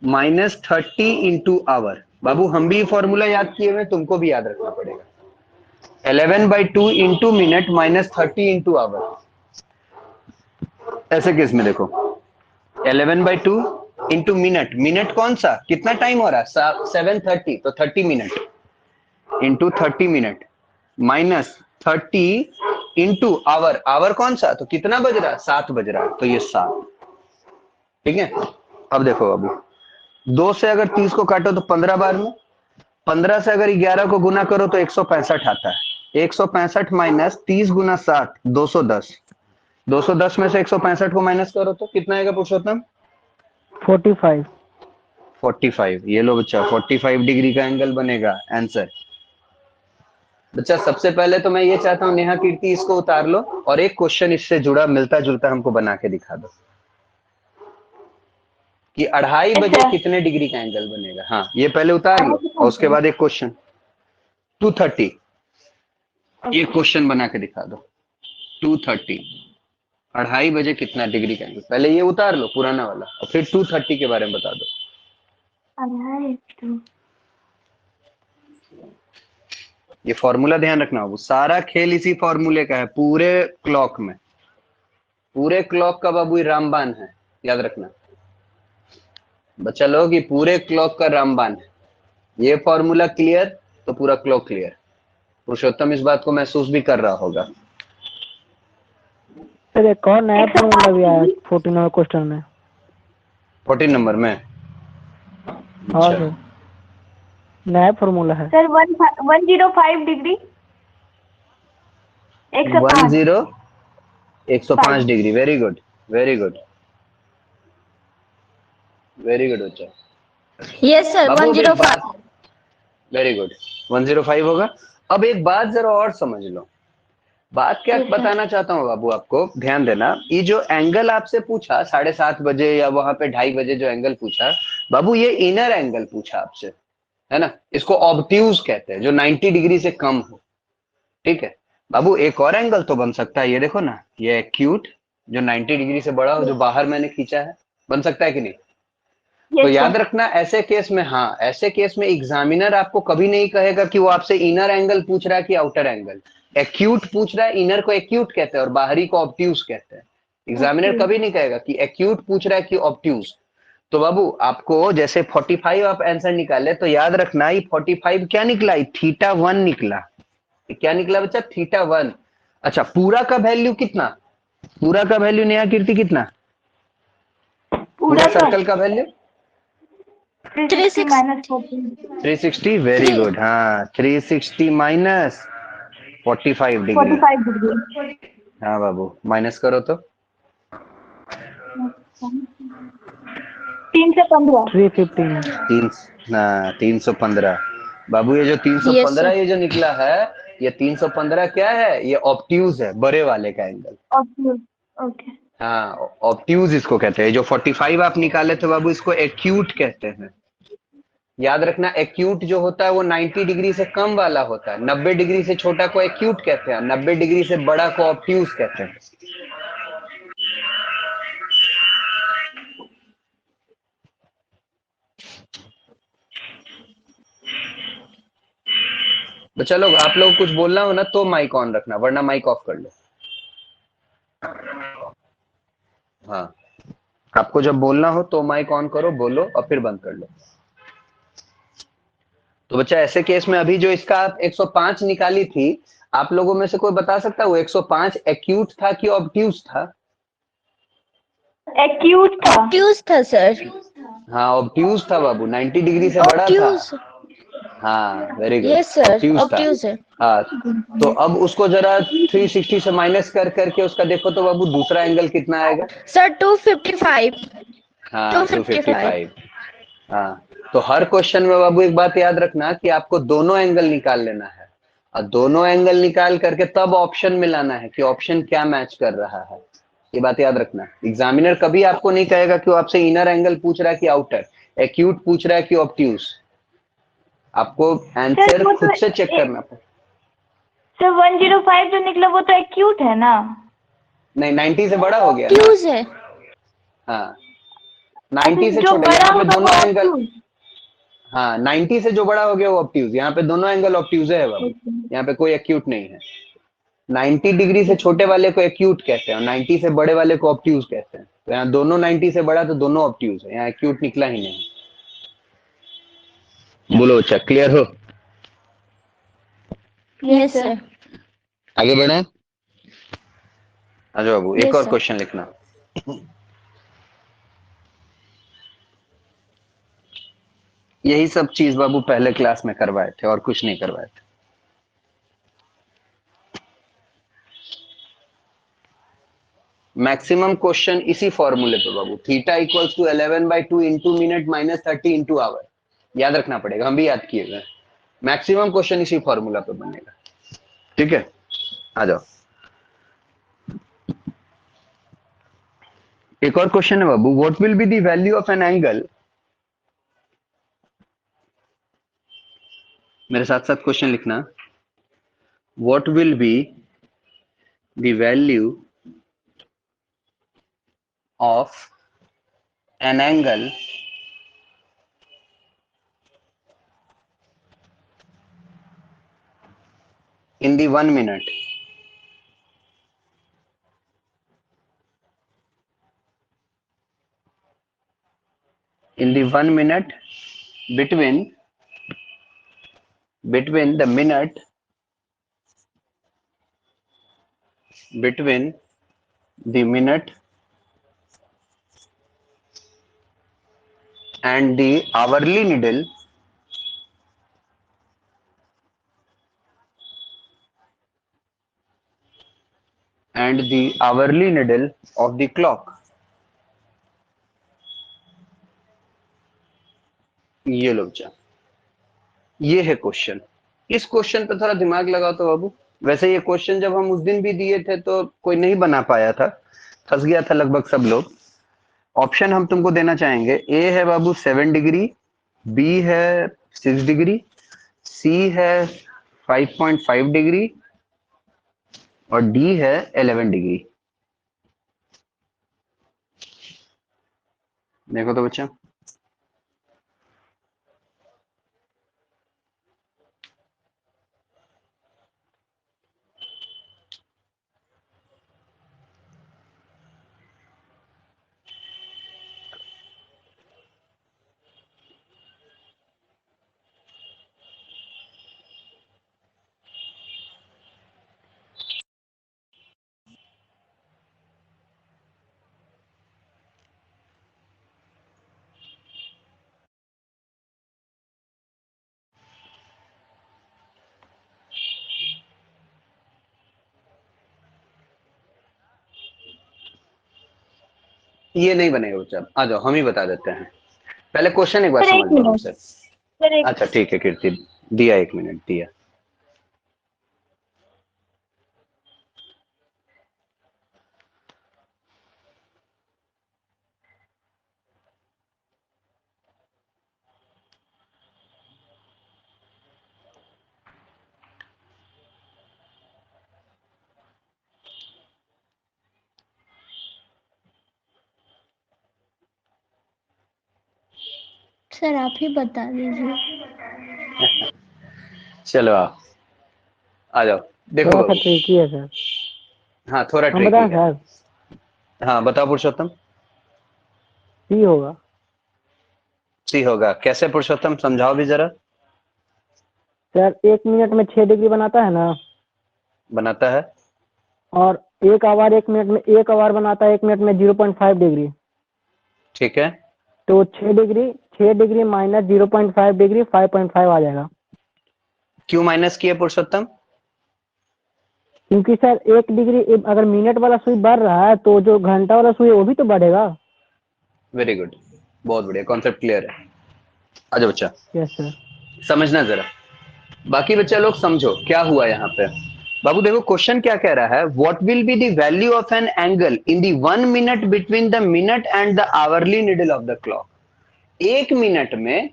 minus 30 into hour. बाबू हम भी फॉर्मूला याद किए हुए, तुमको भी याद रखना पड़ेगा। 11/2 into minute minus 30 into hour. ऐसे केस में देखो 11/2 इंटू मिनट, मिनट कौन सा, कितना टाइम हो रहा है? 7:30, तो 30 minute into 30 minute minus 30 into hour, hour कौन सा, तो कितना बज रहा है? 7 बज रहा है, तो ये 7। ठीक है, अब देखो बाबू, 2 से अगर 30 को काटो तो 15 बार में, 15 से अगर 11 को गुना करो तो 165 आता है। 165 माइनस 30 गुना 60, 210। 210 में से 165 को माइनस करो तो कितना आएगा पुरुषोत्तम? 45। 45। ये लो बच्चा, 45 डिग्री का एंगल बनेगा आंसर। बच्चा सबसे पहले तो मैं ये चाहता हूँ नेहा कीर्ति इसको उतार लो और एक क्वेश्चन इससे जुड़ा मिलता जुलता हमको बना के दिखा दो कि 2:30 बजे अच्छा। कितने डिग्री का एंगल बनेगा। हाँ ये पहले उतार लो और उसके बाद एक क्वेश्चन 230 एक क्वेश्चन बना के दिखा दो। 230 2:30 बजे कितना डिग्री का एंगल, पहले ये उतार लो पुराना वाला और फिर 230 के बारे में बता दो। ये फॉर्मूला ध्यान रखना होगा, सारा खेल इसी फॉर्मूले का है पूरे क्लॉक में। पूरे क्लॉक का बाबू रामबान है, याद रखना बच्चा लोग, ये पूरे क्लॉक का रामबान है। ये फॉर्मूला क्लियर तो पूरा क्लॉक क्लियर। पुरुषोत्तम इस बात को महसूस भी कर रहा होगा। सर एक और नया फॉर्मूला भी आया 14 क्वेश्चन में। 14 नंबर में? हाँ अच्छा, सर, नया फॉर्मूला है। Sir 105 degree 105। 105 degree. Very good, very good, very good बच्चा। यस सर, बाबू अब एक 105। बात, वेरी गुड, 105 होगा। अब एक बात जरा और समझ लो, बात क्या बताना चाहता हूँ बाबू आपको, ध्यान देना। ये जो एंगल आपसे पूछा 7:30 बजे या वहां पे 2:30 बजे जो एंगल पूछा बाबू, ये इनर एंगल पूछा आपसे, है ना। इसको ऑब्ट्यूज कहते हैं, जो 90 डिग्री से कम हो। ठीक है बाबू, एक और एंगल तो बन सकता है, ये देखो ना, ये एक्यूट जो 90 डिग्री से बड़ा हो, जो बाहर मैंने खींचा है, बन सकता है कि नहीं? तो यस याद सर। रखना ऐसे केस में, हाँ ऐसे केस में एग्जामिनर आपको कभी नहीं कहेगा कि वो आपसे इनर एंगल पूछ रहा है कि आउटर एंगल। एक्यूट पूछ रहा है, इनर को एक्यूट कहते हैं और बाहरी को ऑब्ट्यूज कहते हैं। एग्जामिनर कभी नहीं कहेगा कि एक्यूट पूछ रहा है कि ऑब्ट्यूज। तो बाबू आपको जैसे 45 आप आंसर निकाले तो याद रखना ये 45 क्या निकला, θ1 निकला। क्या निकला बच्चा? θ1। अच्छा पूरा का वैल्यू कितना? पूरा का वैल्यू नेहा कीर्ति कितना? पूरा पूरा का सर्कल का वैल्यू 360 माइनस 14। 360। वेरी गुड, हाँ 360 माइनस 45 डिग्री। 45 डिग्री। हाँ बाबू माइनस करो तो 315। 315। तीन, 315। बाबू ये जो यस 315 सर। ये जो निकला है, ये 315 क्या है? ये ऑब्ट्यूज है, बड़े वाले का एंगल। ओके। हाँ ऑब्ट्यूज इसको कहते हैं। जो 45 आप निकाले थे बाबू, इसको एक्यूट कहते हैं। याद रखना एक्यूट जो होता है वो 90 डिग्री से कम वाला होता है। 90 डिग्री से छोटा को एक्यूट कहते हैं, 90 डिग्री से बड़ा को ऑब्ट्यूज कहते हैं। बच्चा लोग, आप लोग कुछ बोलना हो ना तो माइक ऑन रखना, वरना माइक ऑफ कर लो। हाँ आपको जब बोलना हो तो माइक ऑन करो, बोलो और फिर बंद कर लो। तो बच्चा ऐसे केस में अभी जो इसका आप 105 निकाली थी, आप लोगों में से कोई बता सकता है वो 105 एक्यूट था कि ऑब्ट्यूज था? एक्यूट था। ऑब्ट्यूज था सर। हाँ ऑब्ट्यूज था बाबू, 90 डिग्री से बड़ा था। ऑब्ट्यूज। हाँ very good, yes sir, obtuse था। ऑब्ट्यूज है। हाँ तो अब उसको जरा 360 से माइनस कर करके उसका देखो तो बाबू दूसरा एंगल कितना आएगा? सर 255। हाँ 255। 255। हाँ तो हर क्वेश्चन में बाबू एक बात याद रखना कि आपको दोनों एंगल निकाल लेना है, और दोनों एंगल निकाल करके तब ऑप्शन मिलाना है कि ऑप्शन क्या मैच कर रहा है। ये बात याद रखना। एग्जामिनर कभी आपको नहीं कहेगा कि वो आपसे इनर एंगल पूछ रहा है कि आउटर, एक्यूट पूछ रहा है कि ऑब्ट्यूज। आपको सर आंसर वो खुद तो से चेक करना पड़ेगा। सर 105 जो निकला वो तो एक्यूट है ना। नहीं 90 से बड़ा हो गया ना। ऑब्ट्यूज है। हाँ अच्छा 90 से जो छोटा, बड़ा यहाँ पे होगा वो दोनों एंगल। एक्यूट। हाँ 90 से जो बड़ा हो गया वो ऑब्ट्यूज, यहाँ पे दोनों एंगल ऑब्ट्यूज है बाबू, यहाँ पे कोई एक्यूट नहीं है। 90 डिग्री से छोटे वाले को एक्यूट कहते हैं और 90 से बड़े वाले को ऑब्ट्यूज कहते हैं। तो यहाँ दोनों 90 से बड़ा तो दोनों ऑब्ट्यूज है, यहाँ एक्यूट निकला ही नहीं। बोलो अच्छा, क्लियर हो? Yes sir. आगे बढ़े। अच्छा बाबू एक यस और सर। क्वेश्चन लिखना। यही सब चीज बाबू पहले क्लास में करवाए थे और कुछ नहीं करवाए थे। मैक्सिमम क्वेश्चन इसी फॉर्मूले पे बाबू, theta equals to 11/2 into minute minus 30 into hour, याद रखना पड़ेगा, हम भी याद किए हुए। मैक्सिमम क्वेश्चन इसी फॉर्मूला पे बनेगा। ठीक है, आ जाओ। एक और क्वेश्चन है बाबू, what will be the value of an angle, मेरे साथ साथ क्वेश्चन लिखना, what will be the value of an angle in the 1 minute between the minute and the hourly needle of the clock। ये लो बच्चा, ये है क्वेश्चन। इस question पे थोड़ा दिमाग लगाओ तो बाबू। वैसे ये क्वेश्चन जब हम उस दिन भी दिए थे तो कोई नहीं बना पाया था, फंस गया था लगभग सब लोग। ऑप्शन हम तुमको देना चाहेंगे, ए है बाबू 7 डिग्री, बी है 6 डिग्री, सी है 5.5 डिग्री और डी है 11 डिग्री। देखो तो बच्चा, ये नहीं बनेगा बच्चा, आ जाओ हम ही बता देते हैं। पहले क्वेश्चन एक बार सर एक समझ लो मिनट हमसे। सर एक अच्छा ठीक है कीर्ति, दिया 1 मिनट दिया। सर आप ही बता दीजिए। चलो आ जाओ। देखो थोड़ा सा बाबू, ट्रिकी है सर। हाँ थोड़ा हम ट्रिकी बताएं है। सर? हाँ बताओ पुरुषोत्तम। सी होगा। सी होगा, कैसे पुरुषोत्तम, समझाओ भी जरा। सर 1 मिनट में 6 डिग्री बनाता है ना, बनाता है। और 1 आवर 1 मिनट में 1 आवर बनाता है 1 मिनट में 0.5 डिग्री। ठीक है, तो 6 डिग्री माइनस 0.5 डिग्री 5.5 आ जाएगा। क्यों माइनस किए पुरुषोत्तम? क्योंकि सर 1 डिग्री अगर मिनट वाला सुई बढ़ रहा है तो जो घंटा वाला सुई है वो भी तो बढ़ेगा। वेरी गुड, बहुत बढ़िया, कॉन्सेप्ट क्लियर है। आ जाओ बच्चा, यस सर। समझना जरा। बाकी बच्चा लोग समझो क्या हुआ यहाँ पे। बाबू देखो क्वेश्चन क्या कह रहा है, what will be the value of an angle in the 1 minute between the minute and the hourly needle of the clock. 1 minute में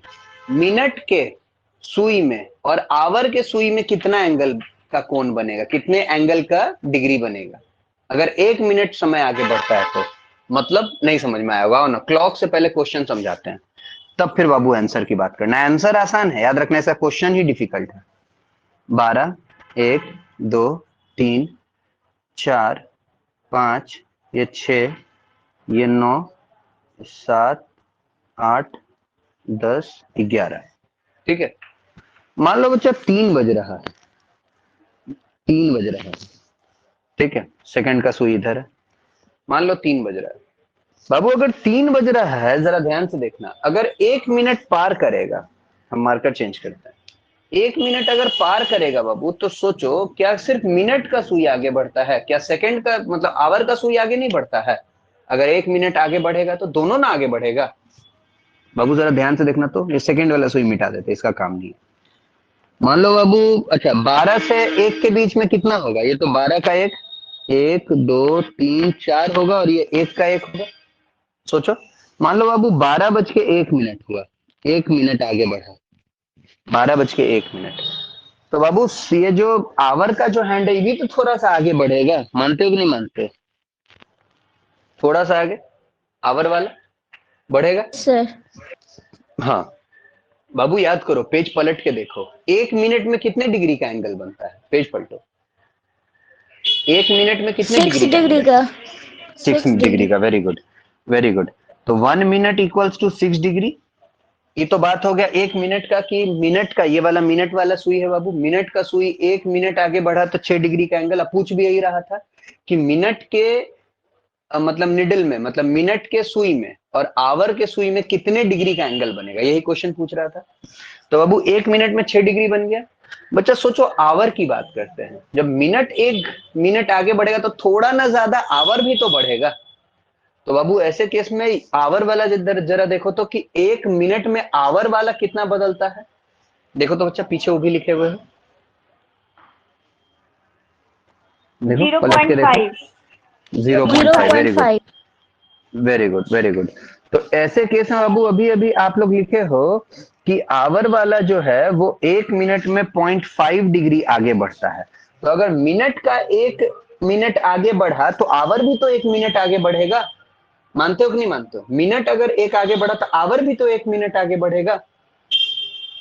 मिनट के सुई में और आवर के सुई में कितना एंगल का कोण बनेगा, कितने एंगल का डिग्री बनेगा। अगर 1 मिनट समय आगे बढ़ता है तो मतलब नहीं समझ में आया होगा ना। क्लॉक से पहले क्वेश्चन समझाते हैं, तब फिर बाबू आंसर की बात करना है। आंसर आसान है, याद रखना, ऐसा क्वेश्चन ही डिफिकल्ट है। 12, 1, 2, 3, 4, 5, ये 6, ये 9, 7, 8, 10, 11। ठीक है, मान लो बच्चा 3 बज रहा है, 3 बज रहा है। ठीक है, सेकंड का सुई इधर है, मान लो 3 बज रहा है। बाबू अगर 3 बज रहा है, जरा ध्यान से देखना, अगर 1 मिनट पार करेगा हम मार्कर चेंज करते हैं। 1 मिनट अगर पार करेगा बाबू तो सोचो, क्या सिर्फ मिनट का सुई आगे बढ़ता है, क्या सेकंड का मतलब आवर का सुई आगे नहीं बढ़ता है? अगर 1 मिनट आगे बढ़ेगा तो दोनों ना आगे बढ़ेगा। बाबू जरा ध्यान से देखना, तो ये सेकंड वाला सुई मिटा देते, इसका काम नहीं है। मान लो बाबू, अच्छा 12 से 1 के बीच में कितना होगा? ये तो 12 का 1, 1 2 3 4 होगा, और ये 1 का 1 होगा। सोचो, मान लो बाबू 12 बज के 1 मिनट हुआ, 1 मिनट आगे बढ़ा, 12 बज के 1 मिनट। तो बाबू ये जो आवर का जो हैंड है, ये भी तो थोड़ा सा आगे बढ़ेगा, मानते हो कि नहीं मानते? थोड़ा सा आगे आवर वाला बढ़ेगा। सर। हाँ बाबू याद करो, पेज पलट के देखो, 1 मिनट में कितने डिग्री का एंगल बनता है? पेज पलटो, 1 मिनट में कितने 6 डिग्री का डिग्री एंगल? का। 6 6 डिग्री डिग्री। का, वेरी गुड वेरी गुड। तो 1 मिनट इक्वल्स टू 6 डिग्री। ये तो बात हो गया 1 मिनट का, कि मिनट का, ये वाला मिनट वाला सुई है बाबू, मिनट का सुई 1 मिनट आगे बढ़ा तो 6 डिग्री का एंगल। अब पूछ भी यही रहा था कि मिनट के मतलब निडल में, मतलब मिनट के सुई में और आवर के सुई में कितने डिग्री का एंगल बनेगा, यही क्वेश्चन पूछ रहा था। तो बाबू 1 मिनट में 6 डिग्री बन गया। बच्चा सोचो, आवर की बात करते हैं, जब मिनट 1 मिनट आगे बढ़ेगा तो थोड़ा ना ज्यादा आवर भी तो बढ़ेगा। तो बाबू ऐसे केस में आवर वाला जरा देखो तो, कि 1 मिनट में आवर वाला कितना बदलता है। देखो तो बच्चा, पीछे वो भी लिखे हुए हैं, देखो जीरो पलट के पॉइंट देखो। Five 0.5, very good 0.5। Very good very good. तो ऐसे केस में बाबू अभी अभी आप लोग लिखे हो कि आवर वाला जो है वो 1 मिनट में 0.5 डिग्री आगे बढ़ता है। तो अगर मिनट का 1 मिनट आगे बढ़ा तो आवर भी तो 1 मिनट आगे बढ़ेगा। मानते हो कि नहीं मानते हो? मिनट अगर एक आगे बढ़ा तो आवर भी तो 1 मिनट आगे बढ़ेगा।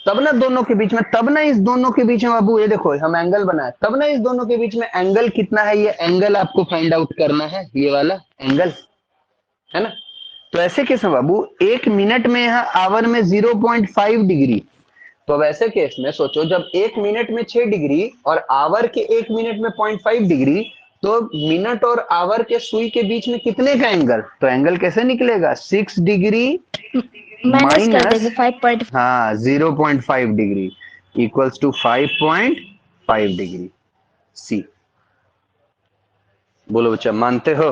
तब ना दोनों के बीच में, तब ना इस दोनों के बीच में बाबू, ये देखो हम एंगल बनाए, तब ना इस दोनों के बीच में एंगल कितना है, ये एंगल आपको फाइंड आउट करना है, ये वाला एंगल, है ना? तो ऐसे केस में बाबू 1 मिनट में यहाँ आवर में 0.5 डिग्री। तो अब ऐसे केस में सोचो, जब 1 मिनट में 6 डिग्री और आवर के 1 मिनट में 0.5 डिग्री, तो मिनट और आवर के सुई के बीच में कितने का एंगल? तो एंगल कैसे निकलेगा? 6 डिग्री माइनस कर माइनस, देंगे 5. हाँ 0.5 डिग्री इक्वल्स टू 5.5 डिग्री। सी। बोलो बच्चा, मानते हो?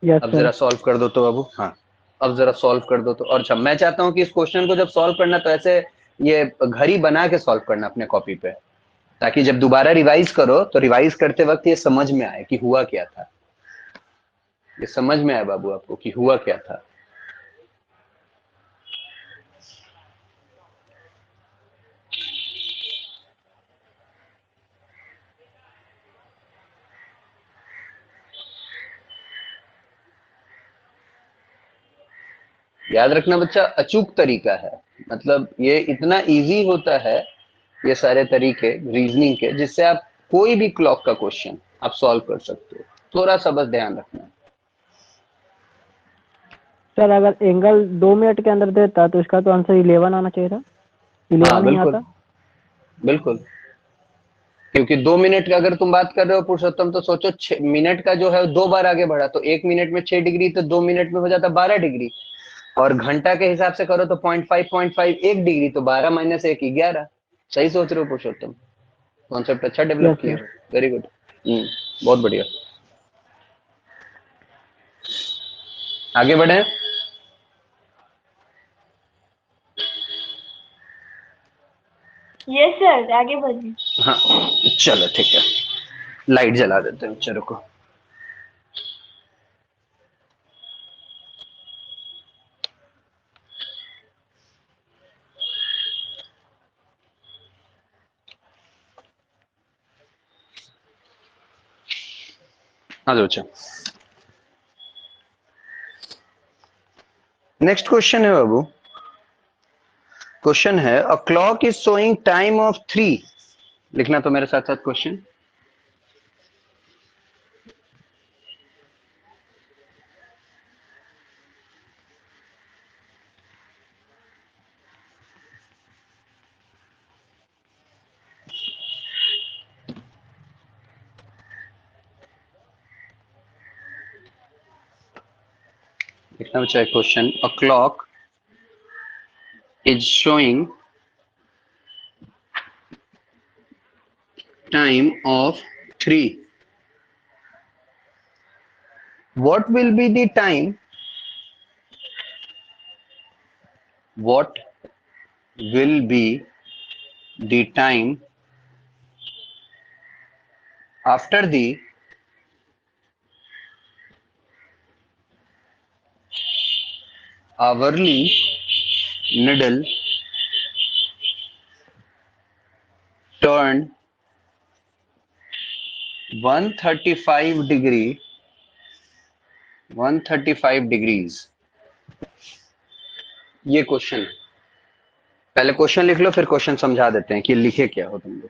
यस अब सर। जरा सॉल्व कर दो तो बाबू। हाँ अब जरा सॉल्व कर दो तो। और अच्छा, मैं चाहता हूं कि इस क्वेश्चन को जब सॉल्व करना तो ऐसे ये घड़ी बना के सॉल्व करना अपने कॉपी पे, ताकि जब दोबारा रिवाइज करो तो रिवाइज करते वक्त ये समझ में आए कि हुआ क्या था। ये समझ में आए बाबू आपको कि हुआ क्या था। याद रखना बच्चा, अचूक तरीका है, मतलब ये इतना इजी होता है ये सारे तरीके रीजनिंग के, जिससे आप कोई भी क्लॉक का क्वेश्चन आप सॉल्व कर सकते हो। थोड़ा सा बस ध्यान रखना। सर अगर एंगल 2 मिनट के अंदर देता तो इसका तो आंसर 11 आना चाहिए था। 11 हाँ नहीं बिल्कुल आता। बिल्कुल, क्योंकि 2 मिनट का अगर तुम बात कर रहे हो पुरुषोत्तम, तो सोचो 6 मिनट का जो है 2 बार आगे बढ़ा, तो 1 मिनट में 6 डिग्री, तो 2 मिनट में हो जाता 12 डिग्री। और घंटा के हिसाब से करो तो 0.5 1 डिग्री, तो 12 माइनस 1 11। सही सोच रहे हो पुरुषोत्तम, कॉन्सेप्ट अच्छा डेवलप यस किए सर। हो, वेरी गुड। बहुत बढ़िया। आगे बढ़े। यस सर, आगे बढ़िए। हाँ चलो ठीक है, लाइट जला देते हैं, चलो को। हाँ जो अच्छा, नेक्स्ट क्वेश्चन है बाबू। क्वेश्चन है, a clock is showing time of 3। लिखना तो मेरे साथ साथ क्वेश्चन। लिखना बच्चा है question, a clock is showing time of 3. What will be the time? What will be the time after the hourly needle turn 135 degrees? ये क्वेश्चन है। पहले क्वेश्चन लिख लो, फिर क्वेश्चन समझा देते हैं कि लिखे क्या हो तुम लोग।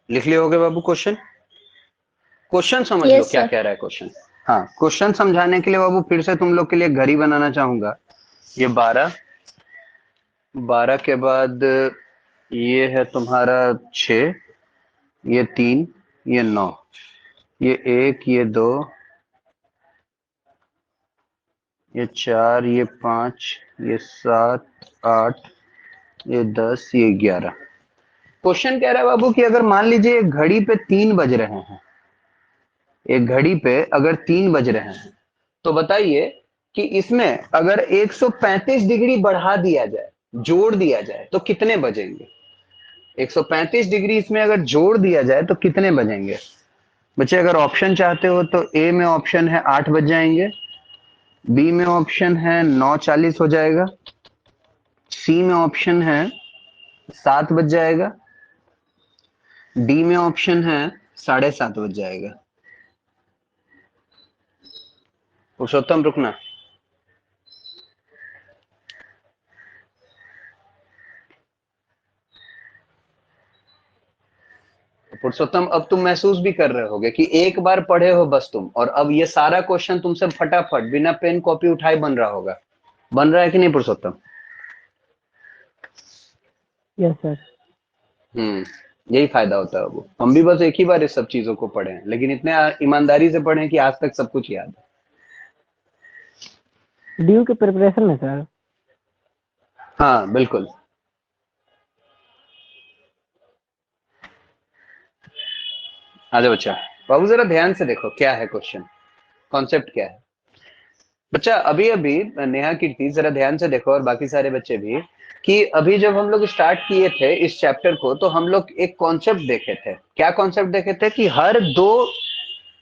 लिख लिए होगे बाबू क्वेश्चन? क्वेश्चन समझ लो Yes, क्या sir. कह रहा है क्वेश्चन। हाँ, क्वेश्चन समझाने के लिए बाबू फिर से तुम लोग के लिए घड़ी बनाना चाहूंगा। ये 12 के बाद ये है तुम्हारा 6, ये 3, ये 9, ये 1, ये 2, ये 4, ये 5, ये 7, 8, ये 10, ये 11। क्वेश्चन कह रहा है बाबू कि अगर मान लीजिए एक घड़ी पे 3 बज रहे हैं, एक घड़ी पे अगर 3 बज रहे हैं, तो बताइए कि इसमें अगर 135 डिग्री बढ़ा दिया जाए, जोड़ दिया जाए, तो कितने बजेंगे? 135 डिग्री इसमें अगर जोड़ दिया जाए तो कितने बजेंगे? बच्चे अगर ऑप्शन चाहते हो तो ए में ऑप्शन है 8 बज जाएंगे, बी में ऑप्शन है 9:40 हो जाएगा, सी में ऑप्शन है 7 बज जाएगा, डी में ऑप्शन है 7:30 बज जाएगा। पुरुषोत्तम रुकना। पुरुषोत्तम अब तुम महसूस भी कर रहे होगे कि एक बार पढ़े हो बस तुम, और अब ये सारा क्वेश्चन तुमसे फटाफट बिना पेन कॉपी उठाए बन रहा होगा। बन रहा है कि नहीं पुरुषोत्तम? Yes sir. यही फायदा होता है। वो हम भी बस एक ही बार इस सब चीजों को पढ़े हैं, लेकिन इतने ईमानदारी से पढ़े हैं कि आज तक सब कुछ याद है। ड्यू की प्रिपरेशन में सर। हाँ बिल्कुल। आजा बच्चा, बाबू जरा ध्यान से देखो क्या है क्वेश्चन, कॉन्सेप्ट क्या है। बच्चा अभी अभी नेहा कीर्ति जरा ध्यान से देखो, और बाकी सारे बच्चे भी, कि अभी जब हम लोग स्टार्ट किए थे इस चैप्टर को, तो हम लोग एक कॉन्सेप्ट देखे थे। क्या कॉन्सेप्ट देखे थे? कि हर दो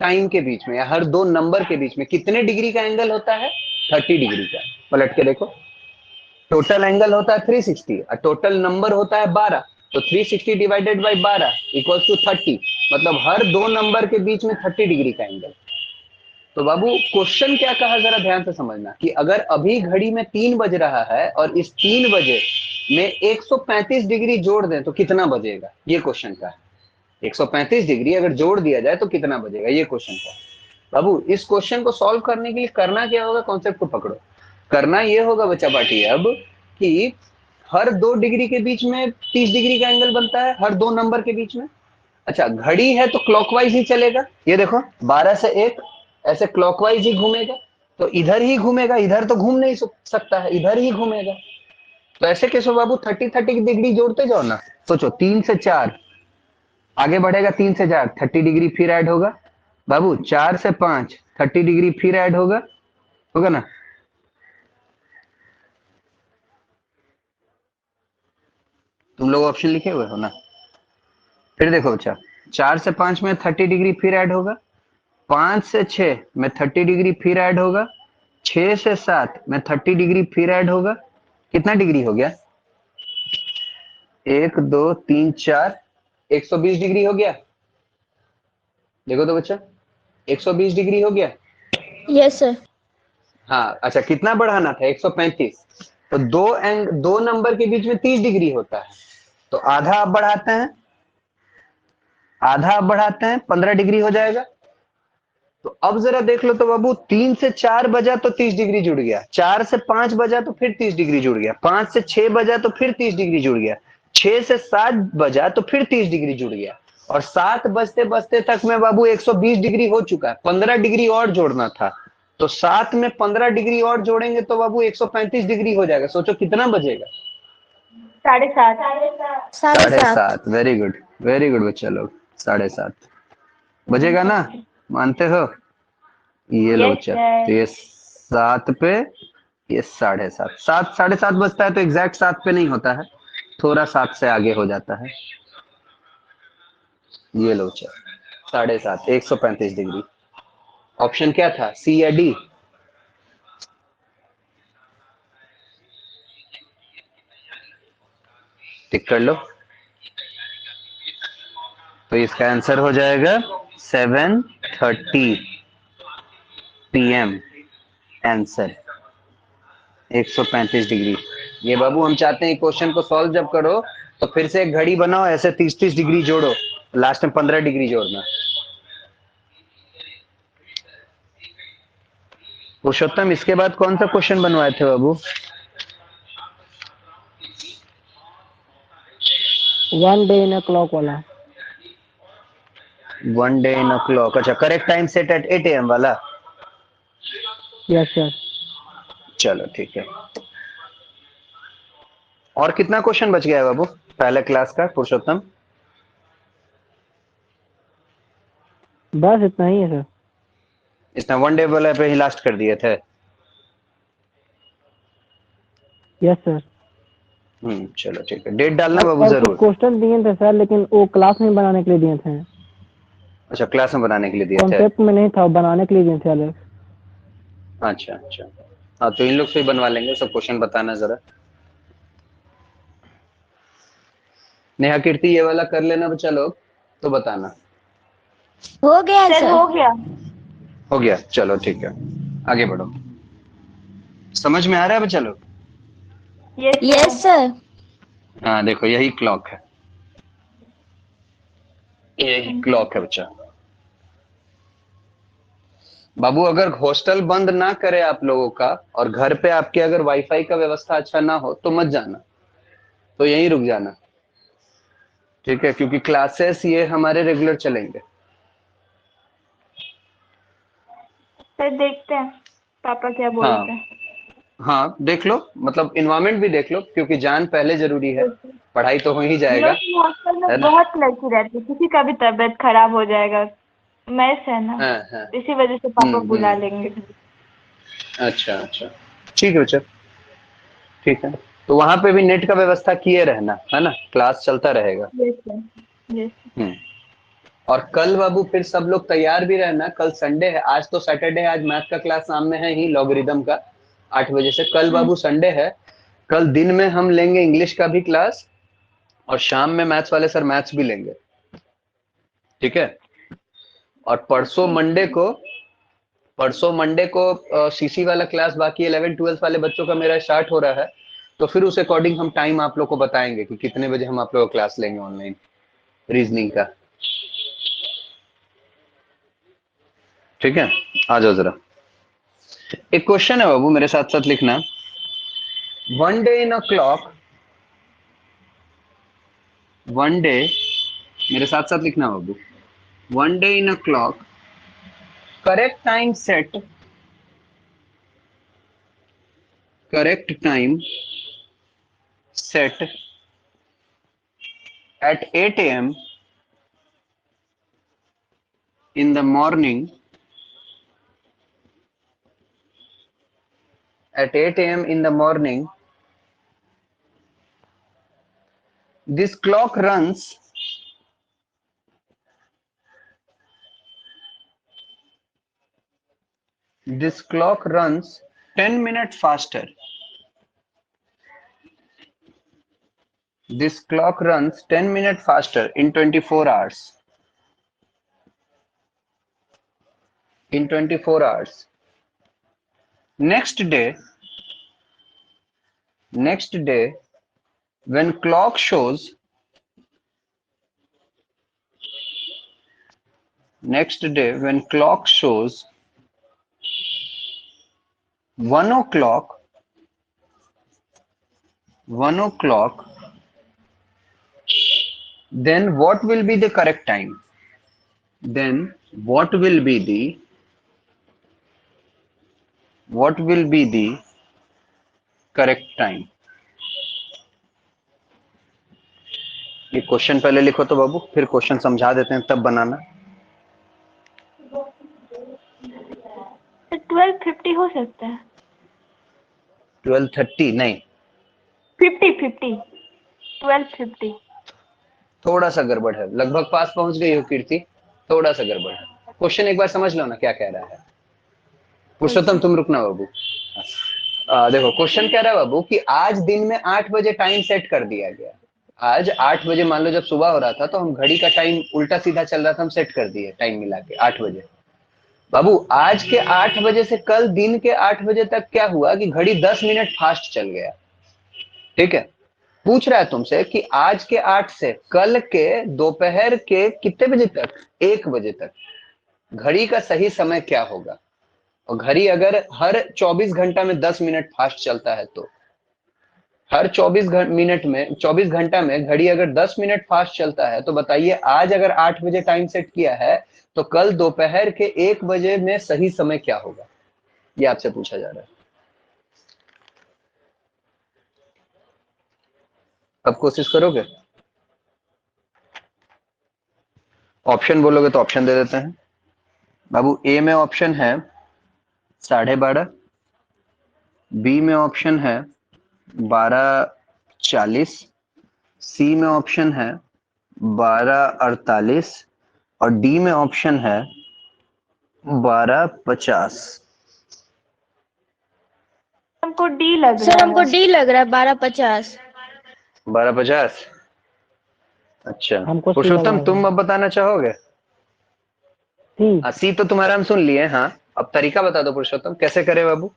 टाइम के बीच में या हर दो नंबर के बीच में कितने डिग्री का एंगल होता है? 30 डिग्री का। पलट के देखो, टोटल एंगल होता है 360 और टोटल नंबर होता है 12, तो 360 डिवाइडेड बाई 12 इक्वल्स टू 30। मतलब हर दो नंबर के बीच में 30 डिग्री का एंगल। तो बाबू क्वेश्चन क्या कहा जरा ध्यान से समझना, कि अगर अभी घड़ी में 3 बज रहा है और इस 3 बजे में 135 डिग्री जोड़ दें तो कितना बजेगा? ये क्वेश्चन का है। 135 डिग्री अगर जोड़ दिया जाए तो कितना बजेगा, ये क्वेश्चन का। बाबू इस क्वेश्चन को सॉल्व करने के लिए करना क्या होगा? कॉन्सेप्ट को पकड़ो। करना ये होगा बच्चा पार्टी अब, कि हर 2 डिग्री के बीच में 30 डिग्री का एंगल बनता है, हर दो नंबर के बीच में। अच्छा, घड़ी है तो क्लॉकवाइज ही चलेगा। ये देखो 12 से 1 ऐसे क्लॉकवाइज ही घूमेगा, तो इधर ही घूमेगा, इधर तो घूम नहीं सकता है, इधर ही घूमेगा। तो ऐसे कैसे बाबू 30 डिग्री जोड़ते जाओ ना। सोचो 3 से 4 आगे बढ़ेगा, 3 से 4 30 डिग्री फिर ऐड होगा। बाबू 4 से 5 30 डिग्री फिर ऐड होगा, होगा ना? तुम लोग ऑप्शन लिखे हुए हो ना? फिर देखो बच्चा, 4 से 5 में 30 डिग्री फिर ऐड होगा, 5 से 6 में 30 डिग्री फिर ऐड होगा, 6 से 7 में 30 डिग्री फिर ऐड होगा। कितना डिग्री हो गया? 1 2 3 4, 120 डिग्री हो गया। देखो तो बच्चा, 120 डिग्री हो गया। Yes, sir. हाँ अच्छा, कितना बढ़ाना था? 135। तो दो नंबर के बीच में 30 डिग्री होता है, तो आधा आप बढ़ाते हैं, आधा आप बढ़ाते हैं 15 डिग्री हो जाएगा। तो अब जरा देख लो तो बाबू, 3 से 4 बजा तो 30 डिग्री जुड़ गया, 4 से 5 बजा तो फिर 30 डिग्री जुड़ गया, 5 से 6 बजा तो फिर 30 डिग्री जुड़ गया, 6 से 7 बजा तो फिर 30 डिग्री जुड़ गया, और 7 बजते बजते तक में बाबू 120 डिग्री हो चुका है। 15 डिग्री और जोड़ना था, तो 7 में 15 डिग्री और जोड़ेंगे तो बाबू 135 डिग्री हो जाएगा। सोचो कितना बजेगा? 7:30। 7:30। 7:30। वेरी गुड बच्चा लोग, 7:30 बजेगा ना, मानते हो? ये लो यस बच्चा, सर। तो ये 7 पे, ये 7:30, 7:30 बजता है तो एग्जैक्ट 7 पे नहीं होता है, थोड़ा 7 से आगे हो जाता है। ये लो बच्चा, 7:30, 135 डिग्री। ऑप्शन क्या था, सी या डी? टिक कर लो। तो इसका आंसर हो जाएगा 7:30 PM। Answer 135 degree. ये बाबू हम चाहते हैं क्वेश्चन को सॉल्व जब करो तो फिर से एक घड़ी बनाओ, ऐसे 30-30 डिग्री जोड़ो, लास्ट में 15 डिग्री जोड़ना। पुरुषोत्तम, इसके बाद कौन सा क्वेश्चन बनवाए थे बाबू? 1 डे इन अ क्लॉक वाला। 1 डे इन अ क्लॉक, अच्छा, correct time set at 8 AM वाला। Yes sir. चलो ठीक है। और कितना क्वेश्चन बच गया है बाबू पहले क्लास का, पुरुषोत्तम? बस इतना ही है सर। इतना 1 डे वाला पे ही लास्ट कर दिए थे? Yes sir. चलो ठीक है, डेट डालना बाबू और कुछ जरूर। क्वेश्चन दिए थे सर, लेकिन वो क्लास में बनाने के लिए दिए थे, अच्छा, क्लास में बनाने के लिए दिए थे। कॉन्सेप्ट में नहीं था, बनाने के लिए दिए थे अलग। अच्छा अच्छा, हाँ तो इन लोग से ही बनवा लेंगे सब क्वेश्चन, बताना जरा। नेहा कीर्ति, ये वाला कर लेना बच्चा लोग, तो बताना। हो गया सर सर। हो गया। हो गया, चलो ठीक है, आगे बढ़ो। समझ में आ रहा है बच्चा लोग? Yes yes sir. सर। हाँ देखो, यही क्लॉक है, यही क्लॉक है बच्चा। बाबू अगर हॉस्टल बंद ना करे आप लोगों का, और घर पे आपके अगर वाईफाई का व्यवस्था अच्छा ना हो, तो मत जाना, तो यहीं रुक जाना, ठीक है? क्योंकि क्लासेस ये हमारे रेगुलर चलेंगे। सर देखते हैं पापा क्या हाँ बोलते हैं। हाँ, देख लो, मतलब इन्वायरमेंट भी देख लो, क्योंकि जान पहले जरूरी है, पढ़ाई तो हो ही जाएगा, लेकिन हॉस्टल में है ना? बहुत लड़की रहती है, किसी का भी तबीयत खराब हो जाएगा, मैस है ना, हाँ हाँ। इसी वजह से पापा बुला लेंगे। अच्छा अच्छा, ठीक है बच्चा, ठीक है। तो वहां पे भी नेट का व्यवस्था किए रहना, है ना, क्लास चलता रहेगा। Yes sir. यस। हम्म। और कल बाबू फिर सब लोग तैयार भी रहना, कल संडे है, आज तो सैटरडे है, आज मैथ का क्लास सामने है ही, लॉगरिदम का 8 बजे से। कल बाबू संडे है, कल दिन में हम लेंगे इंग्लिश का भी क्लास, और शाम में मैथ्स वाले सर मैथ्स भी लेंगे, ठीक है? और परसों मंडे को सीसी वाला क्लास बाकी 11-12 वाले बच्चों का मेरा स्टार्ट हो रहा है, तो फिर उस अकॉर्डिंग हम टाइम आप लोग को बताएंगे कि कितने बजे हम आप लोग को क्लास लेंगे ऑनलाइन रीजनिंग का, ठीक है? आ जाओ जरा। एक क्वेश्चन है बाबू, मेरे साथ साथ लिखना। 1 day in a clock, 1 day, मेरे साथ साथ लिखना बाबू। 1 day in a clock, correct time set, correct time set at 8 AM in the morning, at 8 AM in the morning, this clock runs, this clock runs 10 minutes faster, this clock runs 10 minutes faster in 24 hours, in 24 hours. Next day, when clock shows next day when clock shows 1 o'clock, 1 o'clock, then what will be the correct time? Then what will be the correct time? ये question पहले लिखो तो बाबू, फिर question समझा देते हैं तब बनाना। 12:50 हो सकता है। 12:30 नहीं, 12:50। थोड़ा सा गड़बड़ है, लगभग पास पहुंच गई हो कीर्ति, थोड़ा सा गड़बड़ है। क्वेश्चन एक बार समझ लो ना क्या कह रहा है। पुरुषोत्तम तुम रुकना बाबू। देखो क्वेश्चन कह रहा है बाबू कि आज दिन में 8 बजे टाइम सेट कर दिया गया। आज 8 बजे मान लो जब सुबह हो रहा था तो हम घड़ी का टाइम उल्टा सीधा चल रहा था, हम सेट कर दिए टाइम मिला के 8 बजे। बाबू आज के 8 बजे से कल दिन के 8 बजे तक क्या हुआ कि घड़ी 10 मिनट फास्ट चल गया। ठीक है, पूछ रहा है तुमसे कि आज के 8 से कल के दोपहर के कितने बजे तक, 1 बजे तक घड़ी का सही समय क्या होगा। और घड़ी अगर हर 24 घंटा में 10 मिनट फास्ट चलता है तो हर 24 घंटा में घड़ी अगर 10 मिनट फास्ट चलता है तो बताइए आज अगर 8 बजे टाइम सेट किया है तो कल दोपहर के 1 बजे में सही समय क्या होगा, ये आपसे पूछा जा रहा है। अब कोशिश करोगे? ऑप्शन बोलोगे तो ऑप्शन दे देते हैं बाबू। ए में ऑप्शन है 12:30, बी में ऑप्शन है 12:40, सी में ऑप्शन है 12:48 और डी में ऑप्शन है 12:50। हमको डी लग सर रहा हमको है। डी लग रहा है 12:50। 12:50। अच्छा हमको सी पुरुषोत्तम लगा तुम अब बताना चाहोगे? सी। सी तो तुम्हारा हम सुन लिए। हाँ अब तरीका बता दो पुरुषोत्तम, कैसे करे बाबू?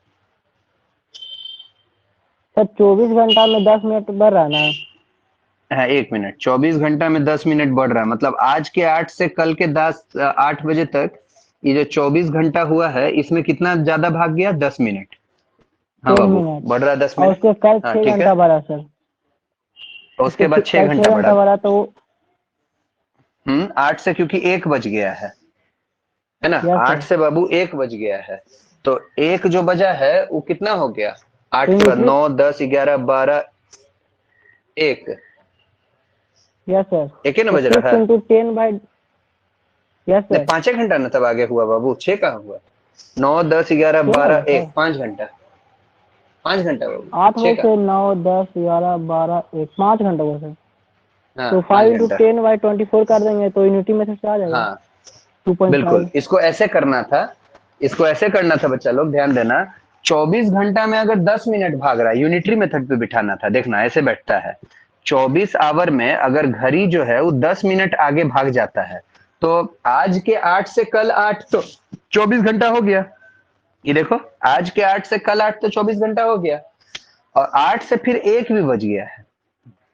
सर 24 घंटा में 10 मिनट बढ़ रहा है ना। हाँ 1 मिनट, 24 घंटा में 10 मिनट बढ़ रहा है, मतलब आज के 8 से कल के 8 बजे तक ये जो 24 घंटा हुआ है इसमें कितना ज्यादा भाग गया, 10 मिनट। हाँ 10 बाबू मिनट बढ़ रहा है 10 और मिनट। उसके कल हाँ 6 ठीक है, घंटा बढ़ा सर। और उसके बाद 6 कल घंटा 6 बढ़ा। घंटा बढ़ा तो 8 से क्योंकि 1 बज गया है ना। Yes 8 sir. से बाबू 1 बज गया है तो 1 जो बजा है वो कितना हो गया, 8 तो के बाद न्यूट्री 9 10 11 12 1, यस सर। एक ही ना तो बज 6 रहा है। इंटू 10 बाई यस नहीं सर। 5 घंटा ना तब आगे हुआ बाबू, 6 कहाँ हुआ, 9 10 11 6 12 होगा 1, सर। 5 घंटा, 5 घंटा बाबू, 8 6 बजे का। से 9 10 11 12 1 5 घंटा हुआ सर। हाँ तो 5 5 इंटू घंटा। 10 बाई 24 कर देंगे तो यूनिटी मेथड से आ जाएगा हाँ 2.5। बिल्कुल, इसको ऐसे करना था, इसको ऐसे करना था बच्चा लोग, ध्यान देना। 24 घंटा में अगर 10 मिनट भाग रहा है, यूनिटरी मेथड पे बिठाना था। देखना ऐसे बैठता है, 24 आवर में अगर घड़ी जो है वो 10 मिनट आगे भाग जाता है तो आज के 8 से कल 8 तो 24 घंटा हो गया। ये देखो आज के 8 से कल 8 तो 24 घंटा हो गया, और 8 से फिर 1 भी बज गया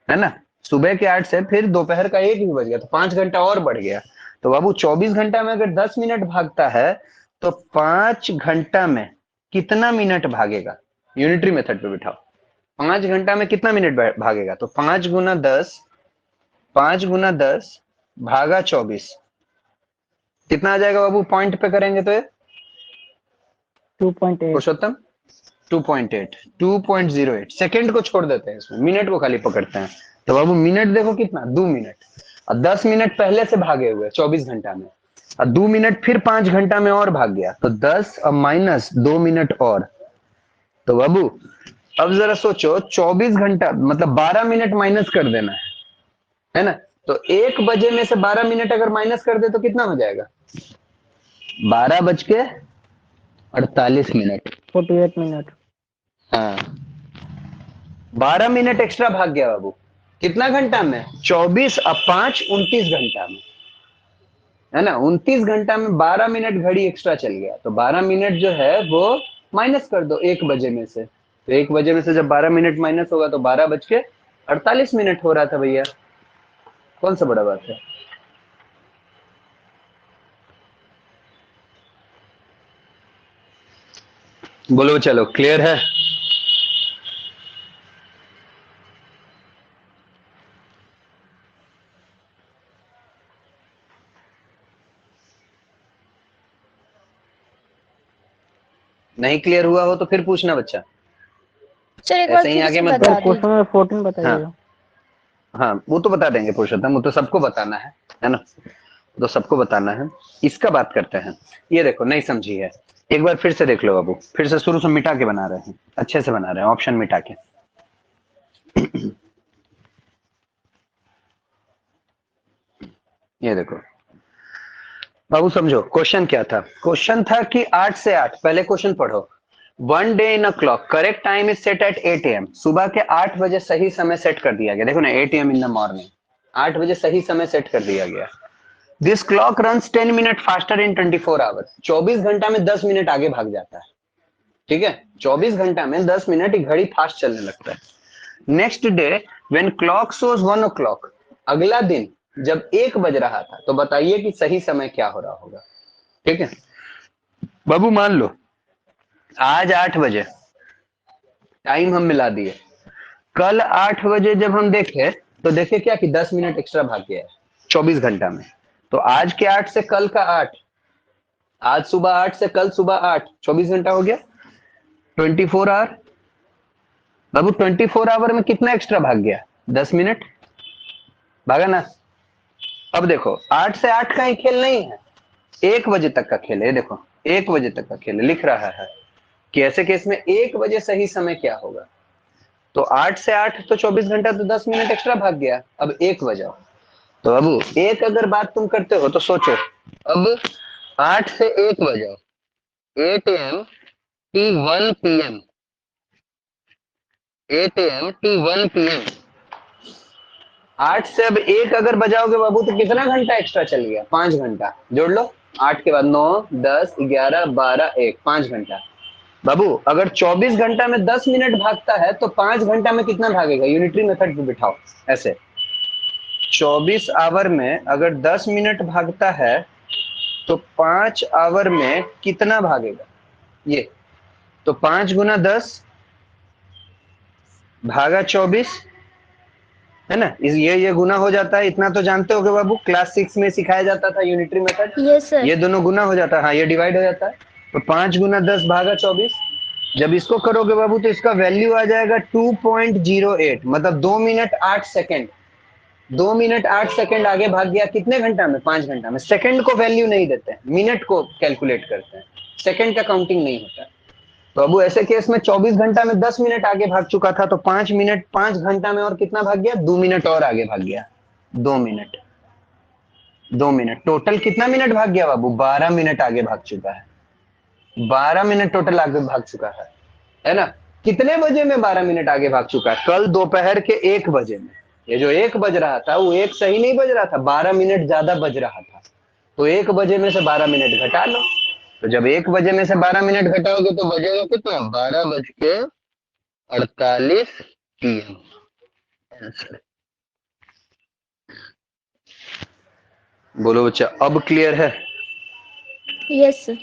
है ना। सुबह के 8 से फिर दोपहर का 1 भी बज गया तो 5 घंटा और बढ़ गया। तो बाबू 24 घंटा में अगर 10 मिनट भागता है तो 5 घंटा में कितना मिनट भागेगा, यूनिटरी मेथड पे बिठाओ। 5 घंटा में कितना मिनट भागेगा, तो 5 गुना 10, 5 गुना 10 भागा 24 कितना आ जाएगा बाबू, पॉइंट पे करेंगे तो ये 2.8 पुरुषोत्तम 2.8, 2.08 सेकेंड को छोड़ देते हैं इसमें, मिनट को खाली पकड़ते हैं। तो बाबू मिनट देखो कितना, 2 मिनट, और 10 मिनट पहले से भागे हुए 24 घंटा में, और 2 मिनट फिर 5 घंटा में और भाग गया तो 10 और माइनस 2 मिनट और। तो बाबू अब जरा सोचो 24 घंटा मतलब 12 मिनट माइनस कर देना है ना। तो 1 बजे में से 12 मिनट अगर माइनस कर दे तो कितना हो जाएगा, 12:48 मिनट। 48 मिनट। हाँ 12 मिनट एक्स्ट्रा भाग गया बाबू, कितना घंटा में, 24 और 5 29 घंटा में, है ना। 29 घंटा में 12 मिनट घड़ी एक्स्ट्रा चल गया तो 12 मिनट जो है वो माइनस कर दो 1 बजे में से। तो 1 बजे में से जब 12 मिनट माइनस होगा तो 12:48 हो रहा था भैया, कौन सा बड़ा बात है। बोलो चलो, क्लियर है? नहीं क्लियर हुआ हो तो फिर पूछना बच्चा, सर एक बार ऐसे ही फिर आगे से मत बता बढ़ो। सर क्वेश्चन नंबर 14 बताइएगा। हाँ वो तो बता देंगे पुरुषोत्तम, वो तो सबको बताना है ना, तो सबको बताना है। इसका बात करते हैं। ये देखो नहीं समझी है, एक बार फिर से देख लो बाबू, फिर से शुरू से मिटा के बना रहे हैं, अच्छे से बना रहे हैं, ऑप्शन मिटा के। ये देखो बाबू, समझो क्वेश्चन क्या था। क्वेश्चन था कि 8 से 8, पहले क्वेश्चन पढ़ो। One day in a clock, correct time is set at 8 AM। सुबह के 8 बजे सही समय सेट कर दिया गया। देखो ना, 8 AM इन द मॉर्निंग, 8 बजे सही समय सेट कर दिया गया। This clock runs 10 minute faster in 24 hours. 24 घंटा में 10 मिनट आगे भाग जाता है। ठीक है, 24 घंटा में 10 मिनट घड़ी फास्ट चलने लगता है। Next day when clock shows 1 o'clock, अगला दिन जब 1 बज रहा था, तो बताइए कि सही समय क्या हो रहा होगा। ठीक है बाबू, मान लो आज 8 बजे टाइम हम मिला दिए, कल 8 बजे जब हम देखे तो देखे क्या कि 10 मिनट एक्स्ट्रा भाग गया है 24 घंटा में। तो आज के 8 से कल का 8, आज सुबह 8 से कल सुबह 8, 24 घंटा हो गया, 24 आवर। बाबू 24 आवर में कितना एक्स्ट्रा भाग गया? 10 मिनट भागा ना। अब देखो 8 से 8 का ही खेल नहीं है, 1 बजे तक का खेल है। देखो 1 बजे तक का खेल है, लिख रहा है कि ऐसे केस में 1 बजे सही समय क्या होगा। तो 8 से 8 तो 24 घंटा, तो 10 मिनट एक्स्ट्रा भाग गया। अब 1 बजाओ, तो बाबू एक अगर बात तुम करते हो तो सोचो, अब 8 से 1 बजाओ, 8 AM to 1 PM, 8 AM to 1 PM। 8 से अब 1 अगर बजाओगे बाबू तो कितना घंटा एक्स्ट्रा चल गया? 5 घंटा। जोड़ लो, 8 के बाद 9, 10, 11, 12, 1, 5 घंटा। बाबू अगर 24 घंटा में 10 मिनट भागता है तो 5 घंटा में कितना भागेगा? यूनिटरी मेथड पे बिठाओ ऐसे। 24 आवर में अगर 10 मिनट भागता है तो 5 आवर में कितना भागेगा? ये तो 5 गुना 10 भागा 24 है ना, ये गुना हो जाता है। इतना तो जानते हो बाबू, क्लास 6 में सिखाया जाता था यूनिटरी मेथड। Yes sir. ये दोनों गुना हो जाता है, हाँ ये डिवाइड हो जाता है। तो 5 गुना 10 भागा 24, जब इसको करोगे बाबू तो इसका वैल्यू आ जाएगा 2.08, मतलब 2 मिनट 8 सेकेंड। 2 मिनट 8 सेकेंड आगे भाग गया, कितने घंटा में? 5 घंटा में। सेकंड को वैल्यू नहीं देते हैं, मिनट को कैलकुलेट करते हैं, सेकंड का काउंटिंग नहीं होता है। तो अब ऐसे केस में 24 घंटा में 10 मिनट आगे भाग चुका था, तो 5 मिनट 5 घंटा में और कितना भाग गया? 2 मिनट और आगे भाग गया। 2 मिनट, 2 मिनट टोटल कितना मिनट भाग गया बाबू? 12 मिनट आगे भाग चुका है। 12 मिनट टोटल आगे भाग चुका है ना। कितने बजे में 12 मिनट आगे भाग चुका है? कल दोपहर के 1 बजे में। ये जो 1 बज रहा था वो 1 सही नहीं बज रहा था, 12 मिनट ज्यादा बज रहा था। तो 1 बजे में से 12 मिनट घटा लो। तो जब 1 बजे में से 12 मिनट घटाओगे तो बजेगा कितना? 12:48 PM। बोलो बच्चा, अब क्लियर है? Yes sir.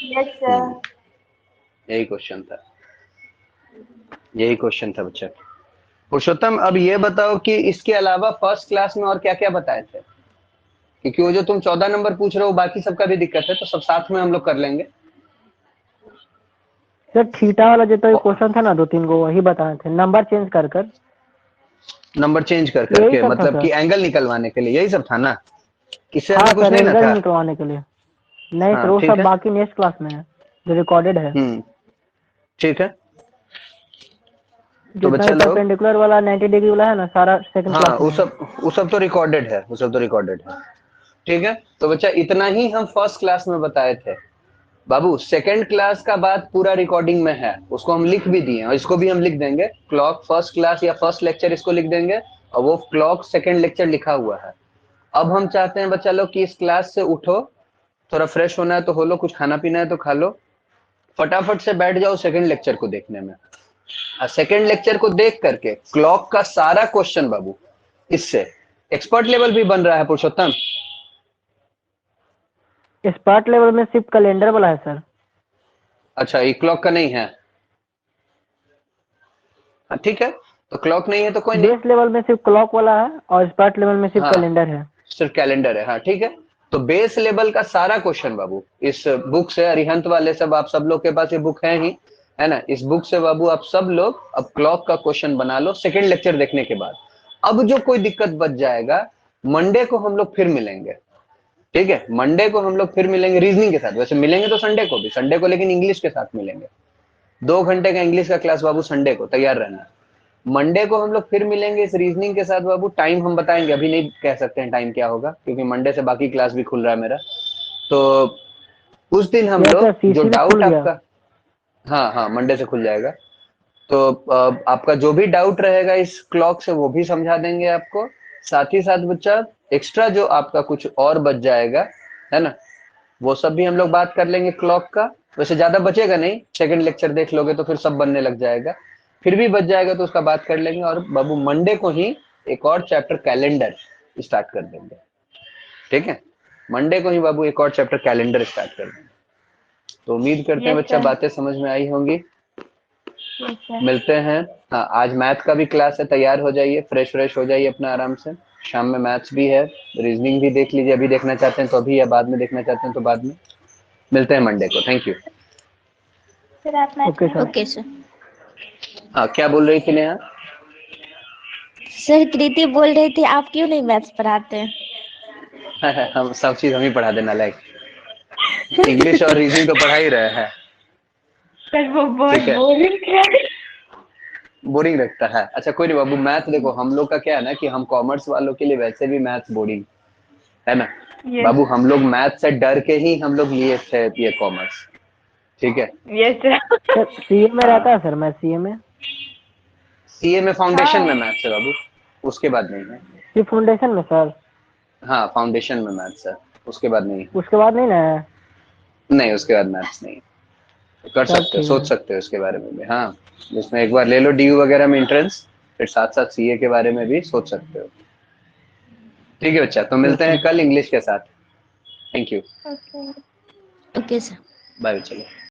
Yes sir. यही क्वेश्चन था, यही क्वेश्चन था बच्चा। पुरुषोत्तम अब ये बताओ कि इसके अलावा फर्स्ट क्लास में और क्या क्या बताए थे? क्योंकि वो जो तुम 14 नंबर पूछ रहे हो बाकी सबका भी दिक्कत है, तो सब साथ में हम लोग कर लेंगे। सर थीटा वाला जो तो क्वेश्चन था ना, 2-3 को वही बताए थे, नंबर चेंज कर कर। नंबर चेंज कर यही करके, सब था मतलब कि सर। एंगल निकलवाने के लिए, यही सब था ना? इससे हाँ ज्यादा कुछ सर, नहीं ना एंगल था? निकलवाने के लिए। नहीं सर, हाँ वो ठीक सब है। बाकी नेक्स्ट क्लास में है, जो रिकॉर्डेड है। ठीक है। तो जितना बच्चा भी लोग, परपेंडिकुलर वाला 90 डिग्री वाला है ना, सारा सेकंड हाँ क्लास में है। वो सब तो रिकॉर्डेड है, वो सब तो रिकॉर्डेड है। ठीक है, तो बच्चा इतना ही हम फर्स्ट क्लास में बताए थे। बाबू सेकंड क्लास का बात पूरा रिकॉर्डिंग में है, उसको हम लिख भी दिए और इसको भी हम लिख देंगे। क्लॉक फर्स्ट क्लास या फर्स्ट लेक्चर इसको लिख देंगे, और वो क्लॉक सेकंड लेक्चर लिखा हुआ है। अब हम चाहते हैं बच्चा लोग कि इस क्लास से उठो, थोड़ा फ्रेश होना है तो हो लो, कुछ खाना पीना है तो खा लो, फटाफट से बैठ जाओ सेकंड लेक्चर को देखने में। और सेकंड लेक्चर को देख करके क्लॉक का सारा क्वेश्चन बाबू, इससे एक्सपर्ट लेवल भी बन रहा है पुरुषोत्तम। स्पार्ट लेवल में सिर्फ कैलेंडर वाला है सर। अच्छा, ई क्लॉक का नहीं है, हाँ ठीक है, तो क्लॉक नहीं है तो कोई नहीं। बेस लेवल में सिर्फ क्लॉक वाला है और स्पार्ट लेवल में सिर्फ हाँ कैलेंडर है। सिर्फ कैलेंडर है, हाँ ठीक है। तो बेस लेवल का सारा क्वेश्चन बाबू इस बुक से, अरिहंत वाले सब आप सब लोग के पास ये बुक है ही, है ना, इस बुक से बाबू आप सब लोग अब क्लॉक का क्वेश्चन बना लो सेकंड लेक्चर देखने के बाद। अब जो कोई दिक्कत बच जाएगा, मंडे को हम लोग फिर मिलेंगे, ठीक है, मंडे को हम लोग फिर मिलेंगे रीजनिंग के साथ। वैसे मिलेंगे तो संडे को भी, संडे को लेकिन इंग्लिश के साथ मिलेंगे। 2 घंटे का इंग्लिश का क्लास बाबू संडे को, तैयार रहना। मंडे को हम लोग फिर मिलेंगे इस रीजनिंग के साथ बाबू। टाइम हम बताएंगे, अभी नहीं कह सकते हैं टाइम क्या होगा, क्योंकि मंडे से बाकी क्लास भी खुल रहा है मेरा। तो उस दिन हम क्या सर लोग जो सीसी भी खुल डाउट गया? आपका, हाँ हाँ मंडे से खुल जाएगा। तो आपका जो भी डाउट रहेगा इस क्लॉक से वो भी समझा देंगे आपको। साथ ही साथ बच्चा एक्स्ट्रा जो आपका कुछ और बच जाएगा, है ना, वो सब भी हम लोग बात कर लेंगे क्लॉक का। वैसे ज्यादा बचेगा नहीं, सेकंड लेक्चर देख लोगे तो फिर सब बनने लग जाएगा। फिर भी बच जाएगा तो उसका बात कर लेंगे। और बाबू मंडे को ही एक और चैप्टर कैलेंडर स्टार्ट कर देंगे, ठीक है, मंडे को ही बाबू एक और चैप्टर कैलेंडर स्टार्ट कर देंगे। तो उम्मीद करते हैं यस बच्चा सर। बातें समझ में आई होंगी। Yes sir. मिलते हैं। हाँ आज मैथ का भी क्लास है, तैयार हो जाइए, फ्रेश फ्रेश हो जाइए अपना आराम से। शाम में मैथ्स भी है, रीजनिंग भी देख लीजिए, अभी देखना चाहते हैं तो अभी, या बाद में देखना चाहते हैं तो बाद में। मिलते हैं मंडे को, थैंक यू। सर आप मैथ ओके में सर। Okay sir. हाँ क्या बोल रही थी नेहा? सर कृति बोल रही थी आप क्यों नहीं मैथ्स पढ़ाते हैं? हम सब चीज हम ही पढ़ा देना, लाइक इंग्लिश और रीजनिंग तो पढ़ा ही रहे हैं। सर वो बहुत ठीक है, बोरिंग है। बोरिंग लगता है। अच्छा कोई नहीं बाबू, मैथ देखो हम लोग का क्या है ना कि हम कॉमर्स वालों के लिए वैसे भी मैथ बोरिंग है ना। यस। बाबू हम लोग मैथ से डर के ही हम लोग लिए थे ये कॉमर्स, ठीक है। Yes sir. सर सीए में रहता हाँ है सर, मैं सीए में सीए में फाउंडेशन में हाँ। मैथ्स है बाबू, उसके बाद नहीं है। सिर्फ फाउंडेशन में सर, हाँ फाउंडेशन में मैथ्स है, उसके बाद नहीं है। उसके बाद नहीं ना है? नहीं उसके बाद मैथ्स नहीं है। कर तब सकते हो, ठीक सोच है। सकते हो इसके बारे में भी, हाँ इसमें एक बार ले लो डीयू वगैरह में एंट्रेंस, फिर साथ साथ सीए के बारे में भी सोच सकते हो। ठीक है बच्चा, तो मिलते ओके। हैं कल इंग्लिश के साथ। Thank you, okay. Okay sir. Bye, चलो।